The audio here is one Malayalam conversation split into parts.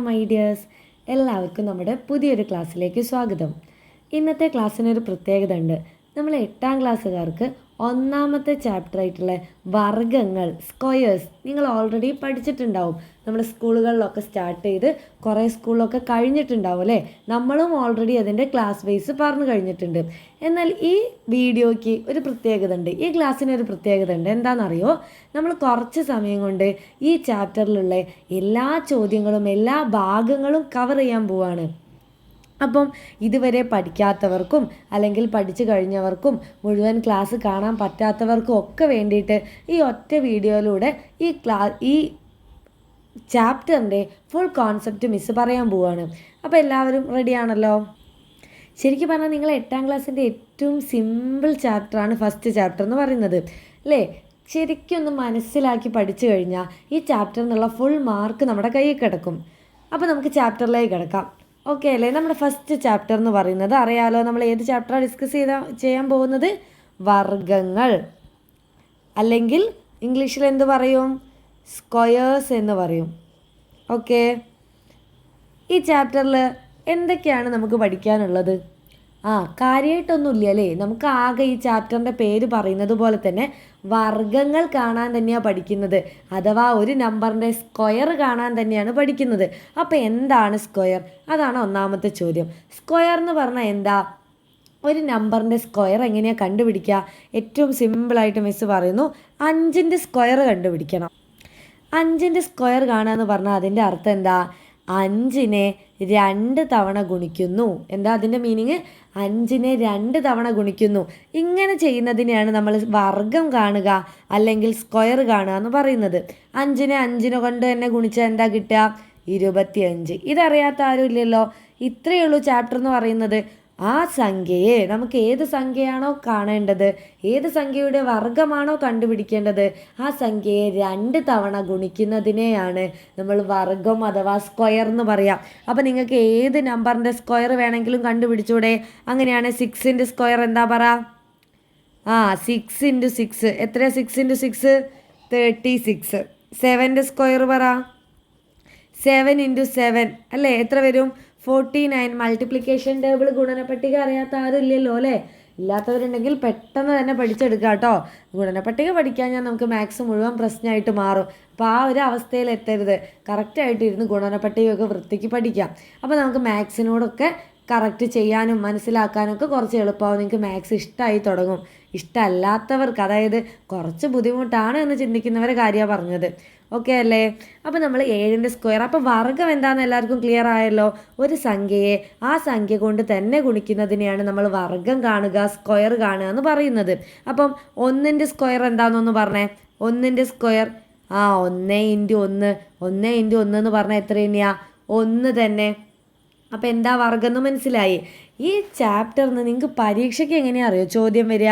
മൈ ഡിയേഴ്സ്, എല്ലാവർക്കും നമ്മുടെ പുതിയൊരു ക്ലാസ്സിലേക്ക് സ്വാഗതം. ഇന്നത്തെ ക്ലാസ്സിനൊരു പ്രത്യേകത ഉണ്ട്. നമ്മൾ 8ാം ക്ലാസ്സുകാർക്ക് ഒന്നാമത്തെ ചാപ്റ്റർ ആയിട്ടുള്ള വർഗ്ഗങ്ങൾ, സ്ക്വയേഴ്സ് നിങ്ങൾ ഓൾറെഡി പഠിച്ചിട്ടുണ്ടാവും. നമ്മൾ സ്കൂളുകളിലൊക്കെ സ്റ്റാർട്ട് ചെയ്ത് കുറേ സ്കൂളിലൊക്കെ കഴിഞ്ഞിട്ടുണ്ടാവും അല്ലേ. നമ്മളും ഓൾറെഡി അതിൻ്റെ ക്ലാസ് വൈസ് പറഞ്ഞു കഴിഞ്ഞിട്ടുണ്ട്. എന്നാൽ ഈ വീഡിയോയ്ക്ക് ഒരു പ്രത്യേകത ഉണ്ട്, ഈ ക്ലാസ്സിനൊരു പ്രത്യേകത ഉണ്ട്. എന്താണെന്നറിയോ? നമ്മൾ കുറച്ച് സമയം കൊണ്ട് ഈ ചാപ്റ്ററിലുള്ള എല്ലാ ചോദ്യങ്ങളും എല്ലാ ഭാഗങ്ങളും കവർ ചെയ്യാൻ പോവാണ്. അപ്പം ഇതുവരെ പഠിക്കാത്തവർക്കും അല്ലെങ്കിൽ പഠിച്ചു കഴിഞ്ഞവർക്കും മുഴുവൻ ക്ലാസ് കാണാൻ പറ്റാത്തവർക്കും ഒക്കെ വേണ്ടിയിട്ട് ഈ ഒറ്റ വീഡിയോയിലൂടെ ഈ ചാപ്റ്ററിൻ്റെ ഫുൾ കോൺസെപ്റ്റ് മിസ്സ് പറയാൻ പോവാണ്. അപ്പോൾ എല്ലാവരും റെഡിയാണല്ലോ? ശരിക്കും പറഞ്ഞാൽ നിങ്ങൾ 8ാം ക്ലാസ്സിൻ്റെ ഏറ്റവും സിമ്പിൾ ചാപ്റ്ററാണ് ഫസ്റ്റ് ചാപ്റ്റർ എന്ന് പറയുന്നത് അല്ലേ. ശരിക്കും ഒന്ന് മനസ്സിലാക്കി പഠിച്ചു കഴിഞ്ഞാൽ ഈ ചാപ്റ്ററിൽ നിന്നുള്ള ഫുൾ മാർക്ക് നമ്മുടെ കയ്യിൽ കിടക്കും. അപ്പോൾ നമുക്ക് ചാപ്റ്ററിലേക്ക് കിടക്കാം. ഓക്കെ അല്ലേ? നമ്മുടെ ഫസ്റ്റ് ചാപ്റ്റർ എന്ന് പറയുന്നത് അറിയാലോ. നമ്മൾ ഏത് ചാപ്റ്ററാണ് ഡിസ്കസ് ചെയ്യാൻ പോകുന്നത്? വർഗ്ഗങ്ങൾ, അല്ലെങ്കിൽ ഇംഗ്ലീഷിൽ എന്ത് പറയും? സ്ക്വയേഴ്സ് എന്ന് പറയും. ഓക്കെ, ഈ ചാപ്റ്ററിൽ എന്തൊക്കെയാണ് നമുക്ക് പഠിക്കാനുള്ളത്? കാര്യമായിട്ടൊന്നുമില്ല അല്ലേ. നമുക്ക് ആകെ ഈ ചാപ്റ്ററിൻ്റെ പേര് പറയുന്നത് പോലെ തന്നെ വർഗ്ഗങ്ങൾ കാണാൻ തന്നെയാണ് പഠിക്കുന്നത്, അഥവാ ഒരു നമ്പറിൻ്റെ സ്ക്വയർ കാണാൻ തന്നെയാണ് പഠിക്കുന്നത്. അപ്പോൾ എന്താണ് സ്ക്വയർ? അതാണ് ഒന്നാമത്തെ ചോദ്യം. സ്ക്വയർ എന്ന് പറഞ്ഞാൽ എന്താ? ഒരു നമ്പറിൻ്റെ സ്ക്വയർ എങ്ങനെയാണ് കണ്ടുപിടിക്കുക? ഏറ്റവും സിമ്പിളായിട്ട് മിസ് പറയുന്നു, 5ൻ്റെ സ്ക്വയർ കണ്ടുപിടിക്കണം. 5ൻ്റെ സ്ക്വയർ കാണുക എന്ന് പറഞ്ഞാൽ അതിൻ്റെ അർത്ഥം എന്താ? 5നെ 2 തവണ ഗുണിക്കുന്നു. എന്താ അതിൻ്റെ മീനിങ്? 5നെ 2 തവണ ഗുണിക്കുന്നു. ഇങ്ങനെ ചെയ്യുന്നതിനെയാണ് നമ്മൾ വർഗ്ഗം കാണുക അല്ലെങ്കിൽ സ്ക്വയർ കാണുക എന്ന് പറയുന്നത്. 5നെ 5 കൊണ്ട് തന്നെ ഗുണിച്ചാൽ എന്താ കിട്ടുക? 25. ഇതറിയാത്ത ആരും ഇല്ലല്ലോ. ഇത്രയേ ഉള്ളൂ ചാപ്റ്റർ എന്ന് പറയുന്നത്. ആ സംഖ്യയെ നമുക്ക് ഏത് സംഖ്യയാണോ കാണേണ്ടത്, ഏത് സംഖ്യയുടെ വർഗ്ഗമാണോ കണ്ടുപിടിക്കേണ്ടത്, ആ സംഖ്യയെ 2 തവണ ഗുണിക്കുന്നതിനെയാണ് നമ്മൾ വർഗ്ഗം അഥവാ സ്ക്വയർ എന്ന് പറയാം. അപ്പോൾ നിങ്ങൾക്ക് ഏത് നമ്പറിൻ്റെ സ്ക്വയർ വേണമെങ്കിലും കണ്ടുപിടിച്ചൂടെ? അങ്ങനെയാണ് 6ൻ്റെ സ്ക്വയർ എന്താ പറ? 6 × 6 എത്ര? 6 × 6 36. 7ൻ്റെ സ്ക്വയർ പറ? 7 × 7 അല്ലേ, എത്ര വരും? 49. മൾട്ടിപ്ലിക്കേഷൻ ടേബിൾ, ഗുണനപ്പട്ടിക അറിയാത്ത ആരും ഇല്ലല്ലോ അല്ലേ. ഇല്ലാത്തവരുണ്ടെങ്കിൽ പെട്ടെന്ന് തന്നെ പഠിച്ചെടുക്കുക കേട്ടോ. ഗുണനപ്പട്ടിക പഠിക്കാൻ നമുക്ക് മാത്സ് മുഴുവൻ പ്രശ്നമായിട്ട് മാറും. അപ്പോൾ ആ ഒരു അവസ്ഥയിൽ എത്തരുത്. കറക്റ്റായിട്ട് ഇരുന്ന് ഗുണനപ്പട്ടികയൊക്കെ വൃത്തിക്ക് പഠിക്കാം. അപ്പോൾ നമുക്ക് മാത്സിനോടൊക്കെ കറക്റ്റ് ചെയ്യാനും മനസ്സിലാക്കാനും ഒക്കെ കുറച്ച് എളുപ്പമാവും. നിങ്ങൾക്ക് മാത്സ് ഇഷ്ടമായി തുടങ്ങും. ഇഷ്ടമല്ലാത്തവർക്ക്, അതായത് കുറച്ച് ബുദ്ധിമുട്ടാണ് എന്ന് ചിന്തിക്കുന്നവരെ കാര്യമാണ് പറഞ്ഞത്. ഓക്കെ അല്ലേ? അപ്പോൾ നമ്മൾ 7ൻ്റെ സ്ക്വയർ, അപ്പോൾ വർഗ്ഗം എന്താണെന്ന് എല്ലാവർക്കും ക്ലിയർ ആയല്ലോ. ഒരു സംഖ്യയെ ആ സംഖ്യ കൊണ്ട് തന്നെ ഗുണിക്കുന്നതിനെയാണ് നമ്മൾ വർഗ്ഗം കാണുക, സ്ക്വയർ കാണുക എന്ന് പറയുന്നത്. അപ്പം 1ൻ്റെ സ്ക്വയർ എന്താണെന്നൊന്ന് പറഞ്ഞേ. 1ൻ്റെ സ്ക്വയർ 1 × 1. 1 × 1 എന്ന് പറഞ്ഞാൽ എത്ര തന്നെയാണ്? 1 തന്നെ. അപ്പോൾ എന്താ വർഗ്ഗം എന്ന് മനസ്സിലായി. ഈ ചാപ്റ്ററിന് നിങ്ങൾക്ക് പരീക്ഷയ്ക്ക് എങ്ങനെയാണ് അറിയോ ചോദ്യം വരിക?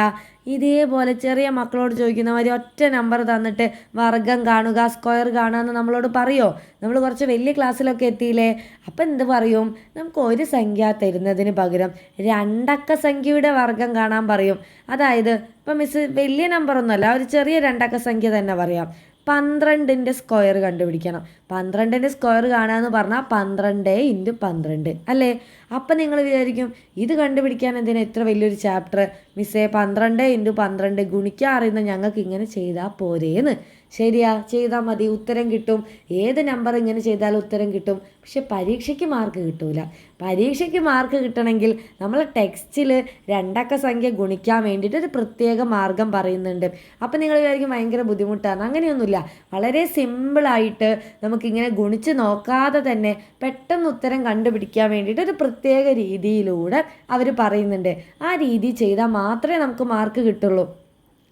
ഇതേപോലെ ചെറിയ മക്കളോട് ചോദിക്കുന്ന മാതിരി ഒറ്റ നമ്പർ തന്നിട്ട് വർഗ്ഗം കാണുക, സ്ക്വയർ കാണുക എന്ന് നമ്മളോട് പറയുമോ? നമ്മൾ കുറച്ച് വലിയ ക്ലാസ്സിലൊക്കെ എത്തിയില്ലേ. അപ്പം എന്ത് പറയും? നമുക്ക് ഒരു സംഖ്യ തരുന്നതിന് പകരം 2 അക്ക സംഖ്യയുടെ വർഗ്ഗം കാണാൻ പറയും. അതായത് ഇപ്പം മിസ് വലിയ നമ്പറൊന്നുമല്ല, ഒരു ചെറിയ 2 അക്ക സംഖ്യ തന്നെ പറയാം. 12ൻ്റെ സ്ക്വയർ കണ്ടുപിടിക്കണം. 12ൻ്റെ സ്ക്വയർ കാണുകയെന്ന് പറഞ്ഞാൽ 12 × 12 അല്ലേ. അപ്പം നിങ്ങൾ വിചാരിക്കും ഇത് കണ്ടുപിടിക്കാൻ എന്തിനാ ഇത്ര വലിയൊരു ചാപ്റ്റർ? മിസ്സേ 12 × 12 ഗുണിക്കാൻ അറിയുന്ന ഞങ്ങൾക്ക് ഇങ്ങനെ ചെയ്താൽ പോരേന്ന്. ശരിയാ, ചെയ്താൽ മതി, ഉത്തരം കിട്ടും. ഏത് നമ്പർ ഇങ്ങനെ ചെയ്താലും ഉത്തരം കിട്ടും. പക്ഷെ പരീക്ഷയ്ക്ക് മാർക്ക് കിട്ടൂല. പരീക്ഷയ്ക്ക് മാർക്ക് കിട്ടണമെങ്കിൽ നമ്മൾ ടെക്സ്റ്റിൽ 2 അക്ക സംഖ്യ ഗുണിക്കാൻ വേണ്ടിയിട്ട് ഒരു പ്രത്യേക മാർഗം പറയുന്നുണ്ട്. അപ്പം നിങ്ങൾ വിചാരിക്കും ഭയങ്കര ബുദ്ധിമുട്ടാണ്. അങ്ങനെയൊന്നുമില്ല. വളരെ സിമ്പിളായിട്ട് നമുക്കിങ്ങനെ ഗുണിച്ച് നോക്കാതെ തന്നെ പെട്ടെന്ന് ഉത്തരം കണ്ടുപിടിക്കാൻ വേണ്ടിയിട്ട് ഒരു പ്രത്യേക രീതിയിലൂടെ അവർ പറയുന്നുണ്ട്. ആ രീതി ചെയ്താൽ മാത്രമേ നമുക്ക് മാർക്ക് കിട്ടുള്ളൂ.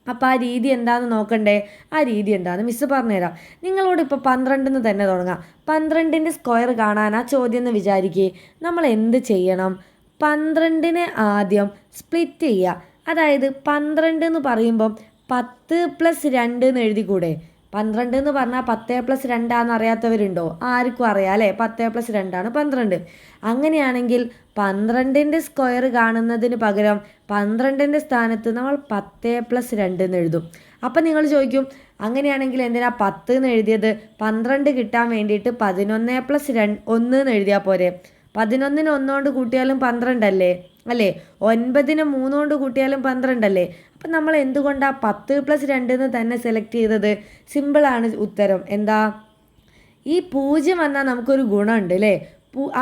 അപ്പോൾ ആ രീതി എന്താണെന്ന് നോക്കണ്ടേ? ആ രീതി എന്താണെന്ന് മിസ്സ് പറഞ്ഞുതരാം. നിങ്ങളോട് ഇപ്പോൾ 12 തന്നെ തുടങ്ങാം. 12ൻ്റെ സ്ക്വയർ കാണാനാ ചോദ്യം എന്ന് വിചാരിക്കുക. നമ്മൾ എന്ത് ചെയ്യണം? 12നെ ആദ്യം സ്പ്ലിറ്റ് ചെയ്യുക. അതായത് 12 എന്ന് പറയുമ്പം 10 + 2 എന്ന് എഴുതിക്കൂടെ? 12 എന്ന് പറഞ്ഞാൽ 10 + 2 അറിയാത്തവരുണ്ടോ? ആർക്കും അറിയാം അല്ലേ. 10 + 2 12. അങ്ങനെയാണെങ്കിൽ 12ൻ്റെ സ്ക്വയർ കാണുന്നതിന് പകരം 12ൻ്റെ സ്ഥാനത്ത് നമ്മൾ 10 + 2 എന്ന് എഴുതും. അപ്പം നിങ്ങൾ ചോദിക്കും, അങ്ങനെയാണെങ്കിൽ എന്തിനാ 10 എന്ന് എഴുതിയത്? 12 കിട്ടാൻ വേണ്ടിയിട്ട് 11 + 1 എന്ന് എഴുതിയാൽ പോരെ? 11-ന് 1 കൊണ്ട് കൂട്ടിയാലും 12 അല്ലേ? 9-ന് 3 കൊണ്ട് കൂട്ടിയാലും 12 അല്ലേ? അപ്പം നമ്മൾ എന്തുകൊണ്ടാണ് 10 + 2 എന്ന് തന്നെ സെലക്ട് ചെയ്തത്? സിമ്പിളാണ് ഉത്തരം. എന്താ? ഈ 0 വന്നാൽ നമുക്കൊരു ഗുണമുണ്ട് അല്ലേ?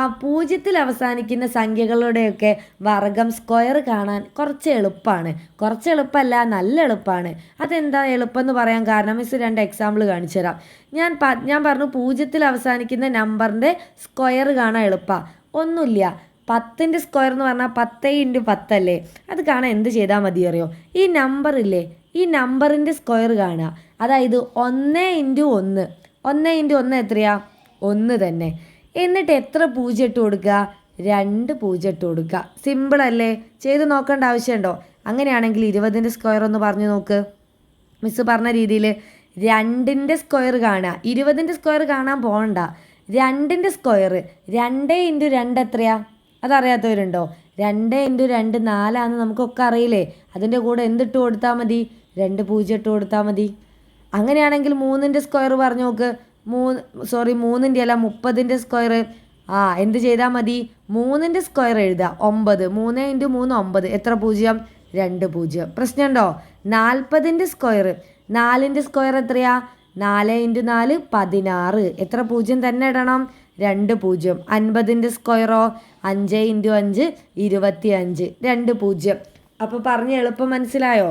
ആ 0-ത്തിൽ അവസാനിക്കുന്ന സംഖ്യകളുടെയൊക്കെ വർഗം സ്ക്വയർ കാണാൻ കുറച്ച് എളുപ്പമാണ്. കുറച്ച് എളുപ്പമല്ല, നല്ല എളുപ്പമാണ്. അതെന്താ എളുപ്പം എന്ന് പറയാൻ കാരണം മിസ് 2 എക്സാമ്പിൾ കാണിച്ചു തരാം. ഞാൻ പറഞ്ഞു 0-ത്തിൽ അവസാനിക്കുന്ന നമ്പറിൻ്റെ സ്ക്വയർ കാണാൻ എളുപ്പമാണ്. ഒന്നുമില്ല, 10-ൻ്റെ സ്ക്വയർ എന്ന് പറഞ്ഞാൽ 10 × 10 അല്ലേ? അത് കാണാൻ എന്ത് ചെയ്താൽ മതി അറിയോ? ഈ നമ്പറില്ലേ, ഈ നമ്പറിൻ്റെ സ്ക്വയർ കാണുക. അതായത് 1 × 1. 1 × 1 എത്രയാ? 1 തന്നെ. എന്നിട്ട് എത്ര 0 ഇട്ട് കൊടുക്കുക? 2 0 ഇട്ട് കൊടുക്കുക. സിമ്പിളല്ലേ? ചെയ്ത് നോക്കേണ്ട ആവശ്യമുണ്ടോ? അങ്ങനെയാണെങ്കിൽ 20-ൻ്റെ സ്ക്വയർ ഒന്ന് പറഞ്ഞു നോക്ക്. മിസ്സ് പറഞ്ഞ രീതിയിൽ 2-ൻ്റെ സ്ക്വയർ കാണുക. 20-ൻ്റെ സ്ക്വയർ കാണാൻ പോകണ്ട. 2-ൻ്റെ സ്ക്വയർ 2 × 2 എത്രയാ? അതറിയാത്തവരുണ്ടോ? 2 × 2 4 നമുക്കൊക്കെ അറിയില്ലേ? അതിൻ്റെ കൂടെ എന്തിട്ട് കൊടുത്താൽ മതി? 2 0 ഇട്ട് കൊടുത്താൽ മതി. അങ്ങനെയാണെങ്കിൽ 3-ൻ്റെ സ്ക്വയർ പറഞ്ഞു നോക്ക്. 3-ൻ്റെ അല്ല, 30-ൻ്റെ സ്ക്വയർ. എന്ത് ചെയ്താൽ മതി? 3-ൻ്റെ സ്ക്വയർ എഴുതുക. 9. 3 × 3 9. എത്ര 0? 2 0. പ്രശ്നമുണ്ടോ? 40-ൻ്റെ സ്ക്വയർ. 4-ൻ്റെ സ്ക്വയർ എത്രയാ? 4 × 4 16. എത്ര 0 തന്നെ ഇടണം? 2 0. 50-ൻ്റെ സ്ക്വയറോ? 5 × 5 25. 2 0. അപ്പോൾ പറഞ്ഞ എളുപ്പം മനസ്സിലായോ?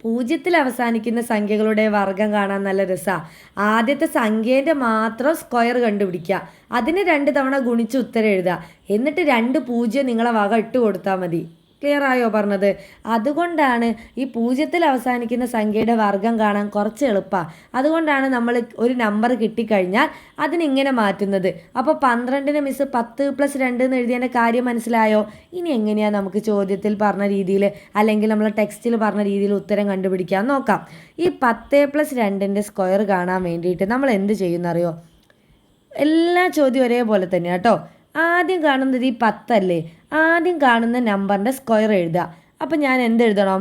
0-ത്തിൽ അവസാനിക്കുന്ന സംഖ്യകളുടെ വർഗം കാണാൻ നല്ല രസമാണ്. ആദ്യത്തെ സംഖ്യേൻ്റെ മാത്രം സ്ക്വയർ കണ്ടുപിടിക്കുക. അതിന് 2 തവണ ഗുണിച്ച് ഉത്തരം എഴുതുക. എന്നിട്ട് 2 0 നിങ്ങളെ വക ഇട്ട് കൊടുത്താൽ മതി. ക്ലിയർ ആയോ പറഞ്ഞത്? അതുകൊണ്ടാണ് ഈ 0-ത്തിൽ അവസാനിക്കുന്ന സംഖ്യയുടെ വർഗം കാണാൻ കുറച്ച് എളുപ്പമാണ്. അതുകൊണ്ടാണ് നമ്മൾ ഒരു നമ്പർ കിട്ടിക്കഴിഞ്ഞാൽ അതിനിങ്ങനെ മാറ്റുന്നത്. അപ്പോൾ 12-ന് മിസ് 10 + 2 എന്ന് എഴുതിയതിൻ്റെ കാര്യം മനസ്സിലായോ? ഇനി എങ്ങനെയാണ് നമുക്ക് ചോദ്യത്തിൽ പറഞ്ഞ രീതിയിൽ അല്ലെങ്കിൽ നമ്മൾ ടെക്സ്റ്റിൽ പറഞ്ഞ രീതിയിൽ ഉത്തരം കണ്ടുപിടിക്കാൻ നോക്കാം. ഈ 10 + 2-ൻ്റെ സ്ക്വയർ കാണാൻ വേണ്ടിയിട്ട് നമ്മൾ എന്ത് ചെയ്യുന്നറിയോ? എല്ലാ ചോദ്യം ഒരേപോലെ തന്നെയാണ് കേട്ടോ. ആദ്യം കാണുന്നത് ഈ 10 അല്ലേ? ആദ്യം കാണുന്ന നമ്പറിൻ്റെ സ്ക്വയർ എഴുതുക. അപ്പം ഞാൻ എന്തെഴുതണം?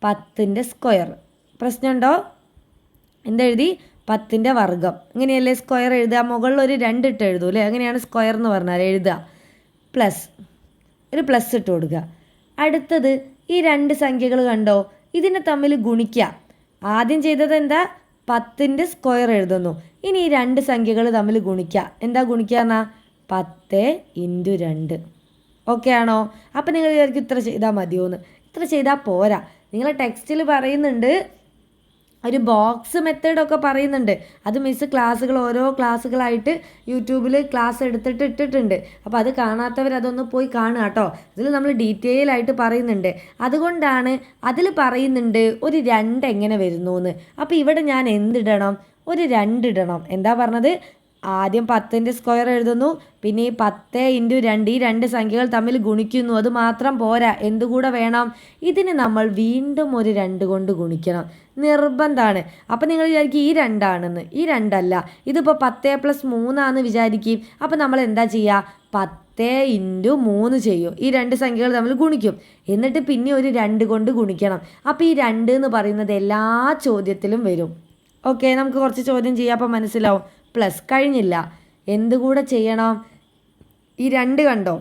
10-ൻ്റെ സ്ക്വയർ. പ്രശ്നമുണ്ടോ? എന്തെഴുതി? 10-ൻ്റെ വർഗം. ഇങ്ങനെയല്ലേ സ്ക്വയർ എഴുതുക? മുകളിൽ ഒരു 2 ഇട്ട് എഴുതൂ അല്ലേ? അങ്ങനെയാണ് സ്ക്വയർ എന്ന് പറഞ്ഞാൽ എഴുതുക. പ്ലസ് ഒരു പ്ലസ് ഇട്ട് കൊടുക്കുക. അടുത്തത് ഈ 2 സംഖ്യകൾ കണ്ടോ? ഇതിനെ തമ്മിൽ ഗുണിക്കുക. ആദ്യം ചെയ്തത് എന്താ? 10-ൻ്റെ സ്ക്വയർ എഴുതുന്നു. ഇനി ഈ 2 സംഖ്യകൾ തമ്മിൽ ഗുണിക്കുക. എന്താ ഗുണിക്കുക എന്നാ? 10 × 2. ഓക്കെ ആണോ? അപ്പം നിങ്ങൾ വിചാരിക്കും ഇത്ര ചെയ്താൽ മതിയോന്ന്. ഇത്ര ചെയ്താൽ പോരാ. നിങ്ങളെ ടെക്സ്റ്റിൽ പറയുന്നുണ്ട്, ഒരു ബോക്സ് മെത്തേഡൊക്കെ പറയുന്നുണ്ട്. അത് മിസ് ക്ലാസ്സുകൾ ഓരോ ക്ലാസ്സുകളായിട്ട് യൂട്യൂബിൽ ക്ലാസ് എടുത്തിട്ട് ഇട്ടിട്ടുണ്ട്. അപ്പോൾ അത് കാണാത്തവരതൊന്ന് പോയി കാണുക കേട്ടോ. അതിൽ നമ്മൾ ഡീറ്റെയിൽ ആയിട്ട് പറയുന്നുണ്ട്. അതുകൊണ്ടാണ് അതിൽ പറയുന്നുണ്ട് ഒരു 2 എങ്ങനെ വരുന്നു എന്ന്. അപ്പോൾ ഇവിടെ ഞാൻ എന്തിടണം? ഒരു 2 ഇടണം. എന്താ പറഞ്ഞത്? ആദ്യം 10-ൻ്റെ സ്ക്വയർ എഴുതുന്നു, പിന്നെ ഈ 10 × 2 ഈ 2 സംഖ്യകൾ തമ്മിൽ ഗുണിക്കുന്നു. അത് മാത്രം പോരാ, എന്തുകൂടെ വേണം? ഇതിന് നമ്മൾ വീണ്ടും ഒരു 2 കൊണ്ട് ഗുണിക്കണം, നിർബന്ധമാണ്. അപ്പം നിങ്ങൾ വിചാരിക്കും ഈ 2 ആണെന്ന്. ഈ 2 അല്ല, ഇതിപ്പോൾ 10 + 3 ആണെന്ന് വിചാരിക്കും. അപ്പം നമ്മൾ എന്താ ചെയ്യുക? 10 × 3 ചെയ്യും. ഈ 2 സംഖ്യകൾ തമ്മിൽ ഗുണിക്കും. എന്നിട്ട് പിന്നെ ഒരു 2 കൊണ്ട് ഗുണിക്കണം. അപ്പോൾ ഈ 2 എന്ന് പറയുന്നത് എല്ലാ ചോദ്യത്തിലും വരും. ഓക്കെ, നമുക്ക് കുറച്ച് ചോദ്യം ചെയ്യാം, അപ്പോൾ മനസ്സിലാവും. പ്ലസ് കഴിഞ്ഞില്ല, എന്തുകൂടെ ചെയ്യണം? ഈ 2 കണ്ടോ?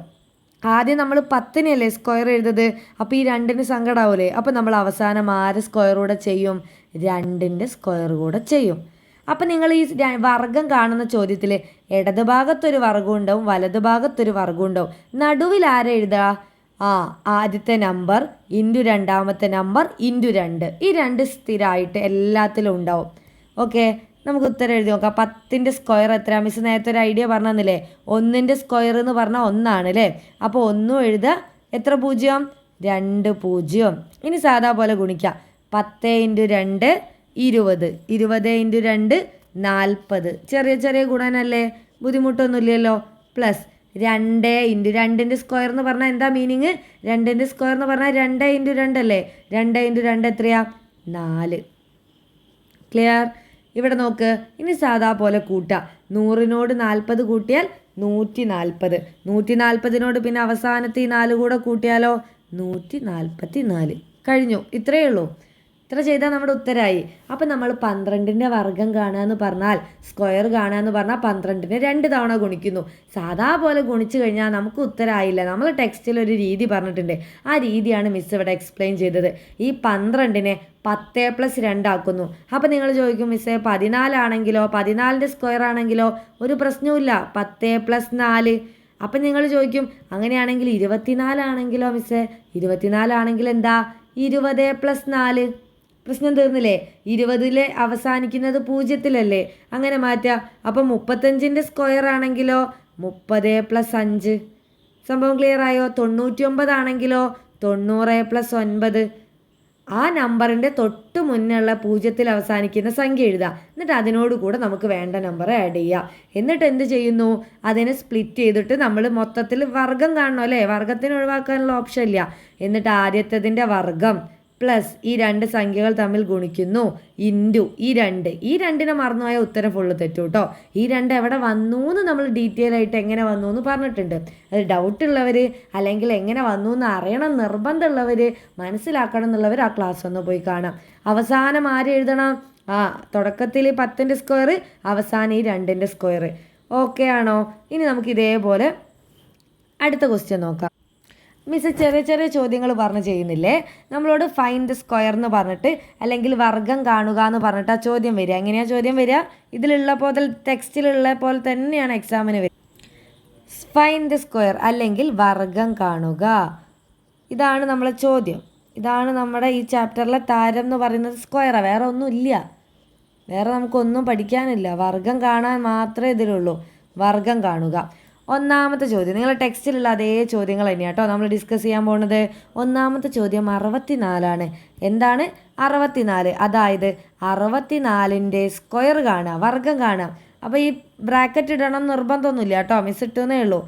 ആദ്യം നമ്മൾ 10-നല്ലേ സ്ക്വയർ എഴുതത്. അപ്പോൾ ഈ 2-ന് സങ്കടമാവൂലേ? അപ്പോൾ നമ്മൾ അവസാനം ആര് സ്ക്വയർ കൂടെ ചെയ്യും? 2-ൻ്റെ സ്ക്വയർ കൂടെ ചെയ്യും. അപ്പം നിങ്ങൾ ഈ വർഗം കാണുന്ന ചോദ്യത്തിൽ ഇടത് ഭാഗത്തൊരു വർഗം ഉണ്ടാവും, വലത് ഭാഗത്തൊരു വർഗം ഉണ്ടാവും. നടുവിൽ ആരെ എഴുതുക? ആദ്യത്തെ നമ്പർ × രണ്ടാമത്തെ നമ്പർ × 2. ഈ 2 സ്ഥിരമായിട്ട് എല്ലാത്തിലും ഉണ്ടാവും. ഓക്കെ, നമുക്ക് ഉത്തരം എഴുതി നോക്കാം. 10-ൻ്റെ സ്ക്വയർ എത്ര? മിസ് നേരത്തെ ഒരു ഐഡിയ പറഞ്ഞു തന്നില്ലേ? 1-ൻ്റെ സ്ക്വയർ എന്ന് പറഞ്ഞാൽ 1 ആണ് അല്ലേ? അപ്പോൾ 1 എഴുതുക. എത്ര 0? 2 0. ഇനി സാധാ പോലെ ഗുണിക്കാം. 10 × 2 20. 20 × 2 40. ചെറിയ ചെറിയ ഗുണനല്ലേ? ബുദ്ധിമുട്ടൊന്നുമില്ലല്ലോ. പ്ലസ് 2 × 2-ൻ്റെ സ്ക്വയർ എന്ന് പറഞ്ഞാൽ എന്താ മീനിങ്? 2-ൻ്റെ സ്ക്വയർ എന്ന് പറഞ്ഞാൽ 2 × 2 അല്ലേ? 2 × 2 എത്രയാ? 4. ക്ലിയർ? ഇവിടെ നോക്ക്. ഇനി സാധാ പോലെ കൂട്ടാം. 100-നോട് 40 കൂട്ടിയാൽ 140. 140-നോട് പിന്നെ അവസാനത്തെ ഈ 4 കൂടെ കൂട്ടിയാലോ? 144. കഴിഞ്ഞു. ഇത്രയേ ഉള്ളൂ. ഇത്ര ചെയ്താൽ നമ്മുടെ ഉത്തരമായി. അപ്പം നമ്മൾ 12ൻ്റെ വർഗ്ഗം കാണുക എന്ന് പറഞ്ഞാൽ, സ്ക്വയർ കാണുക എന്ന് പറഞ്ഞാൽ 12നെ 2 തവണ ഗുണിക്കുന്നു. സാധാ പോലെ ഗുണിച്ചു കഴിഞ്ഞാൽ നമുക്ക് ഉത്തരമായില്ല. നമ്മൾ ടെക്സ്റ്റിൽ ഒരു രീതി പറഞ്ഞിട്ടുണ്ട്. ആ രീതിയാണ് മിസ് ഇവിടെ എക്സ്പ്ലെയിൻ ചെയ്തത്. ഈ 12നെ 10+2 ആക്കുന്നു. അപ്പം നിങ്ങൾ ചോദിക്കും, മിസ്സേ 14 ആണെങ്കിലോ, 14ൻ്റെ സ്ക്വയർ ആണെങ്കിലോ? ഒരു പ്രശ്നവുമില്ല, 10+4. അപ്പം നിങ്ങൾ ചോദിക്കും, അങ്ങനെയാണെങ്കിൽ 24 ആണെങ്കിലോ മിസ്സേ? 24 ആണെങ്കിൽ എന്താ? 20+4. പ്രശ്നം തീർന്നില്ലേ? 20 അവസാനിക്കുന്നത് 0 അങ്ങനെ മാറ്റുക. അപ്പം 35ൻ്റെ സ്ക്വയർ ആണെങ്കിലോ 30+5. സംഭവം ക്ലിയർ ആയോ? 99 ആണെങ്കിലോ 90+9. ആ നമ്പറിൻ്റെ തൊട്ട് മുന്നുള്ള 0 അവസാനിക്കുന്ന സംഖ്യ എഴുതുക. എന്നിട്ട് അതിനോട് കൂടെ നമുക്ക് വേണ്ട നമ്പർ ആഡ് ചെയ്യുക. എന്നിട്ട് എന്ത് ചെയ്യുന്നു? അതിനെ സ്പ്ലിറ്റ് ചെയ്തിട്ട് നമ്മൾ മൊത്തത്തിൽ വർഗ്ഗം കാണണം അല്ലേ? വർഗ്ഗത്തിന് ഒഴിവാക്കാനുള്ള ഓപ്ഷൻ ഇല്ല. എന്നിട്ട് ആദ്യത്തതിൻ്റെ വർഗ്ഗം പ്ലസ് ഈ 2 സംഖ്യകൾ തമ്മിൽ ഗുണിക്കുന്നു ഇൻറ്റു ഈ 2. ഈ 2നെ മറന്നുപോയ ഉത്തരം ഫുള്ള് തെറ്റു കേട്ടോ. ഈ 2 എവിടെ വന്നു എന്ന് നമ്മൾ ഡീറ്റെയിൽ ആയിട്ട് എങ്ങനെ വന്നു എന്ന് പറഞ്ഞിട്ടുണ്ട്. അത് ഡൗട്ടുള്ളവർ അല്ലെങ്കിൽ എങ്ങനെ വന്നു എന്ന് അറിയണം നിർബന്ധമുള്ളവർ, മനസ്സിലാക്കണം എന്നുള്ളവർ ആ ക്ലാസ് ഒന്ന് പോയി കാണാം. അവസാനം ആര് എഴുതണം? തുടക്കത്തിൽ 10ൻ്റെ സ്ക്വയർ, അവസാനം ഈ 2ൻ്റെ സ്ക്വയർ. ഓക്കെ ആണോ? ഇനി നമുക്ക് ഇതേപോലെ അടുത്ത ക്വസ്റ്റ്യൻ നോക്കാം. മിസ് ചെറിയ ചെറിയ ചോദ്യങ്ങൾ പറഞ്ഞ് ചെയ്യുന്നില്ലേ? നമ്മളോട് ഫൈൻഡ് ദ സ്ക്വയർ എന്ന് പറഞ്ഞിട്ട് അല്ലെങ്കിൽ വർഗ്ഗം കാണുക എന്ന് പറഞ്ഞിട്ട് ആ ചോദ്യം വരിക. എങ്ങനെയാണ് ചോദ്യം വരിക? ഇതിലുള്ള പോലെ, ടെക്സ്റ്റിലുള്ള പോലെ തന്നെയാണ് എക്സാമിന് വരിക. ഫൈൻഡ് ദ സ്ക്വയർ അല്ലെങ്കിൽ വർഗ്ഗം കാണുക. ഇതാണ് നമ്മളെ ചോദ്യം. ഇതാണ് നമ്മുടെ ഈ ചാപ്റ്ററിലെ താരം എന്ന് പറയുന്നത് സ്ക്വയറാണ്. വേറെ ഒന്നുമില്ല, വേറെ നമുക്കൊന്നും പഠിക്കാനില്ല. വർഗ്ഗം കാണാൻ മാത്രമേ ഇതിലുള്ളൂ. വർഗ്ഗം കാണുക. ഒന്നാമത്തെ ചോദ്യം നിങ്ങളുടെ ടെക്സ്റ്റിലുള്ള അതേ ചോദ്യങ്ങൾ തന്നെയാണ് കേട്ടോ നമ്മൾ ഡിസ്കസ് ചെയ്യാൻ പോകുന്നത്. ഒന്നാമത്തെ ചോദ്യം 64 എന്താണ് 64? അതായത് 64ൻ്റെ സ്ക്വയർ കാണുക, വർഗ്ഗം കാണാം. അപ്പോൾ ഈ ബ്രാക്കറ്റ് ഇടണം നിർബന്ധമൊന്നുമില്ല കേട്ടോ, മിസ് ഇട്ടെന്നേ ഉള്ളൂ.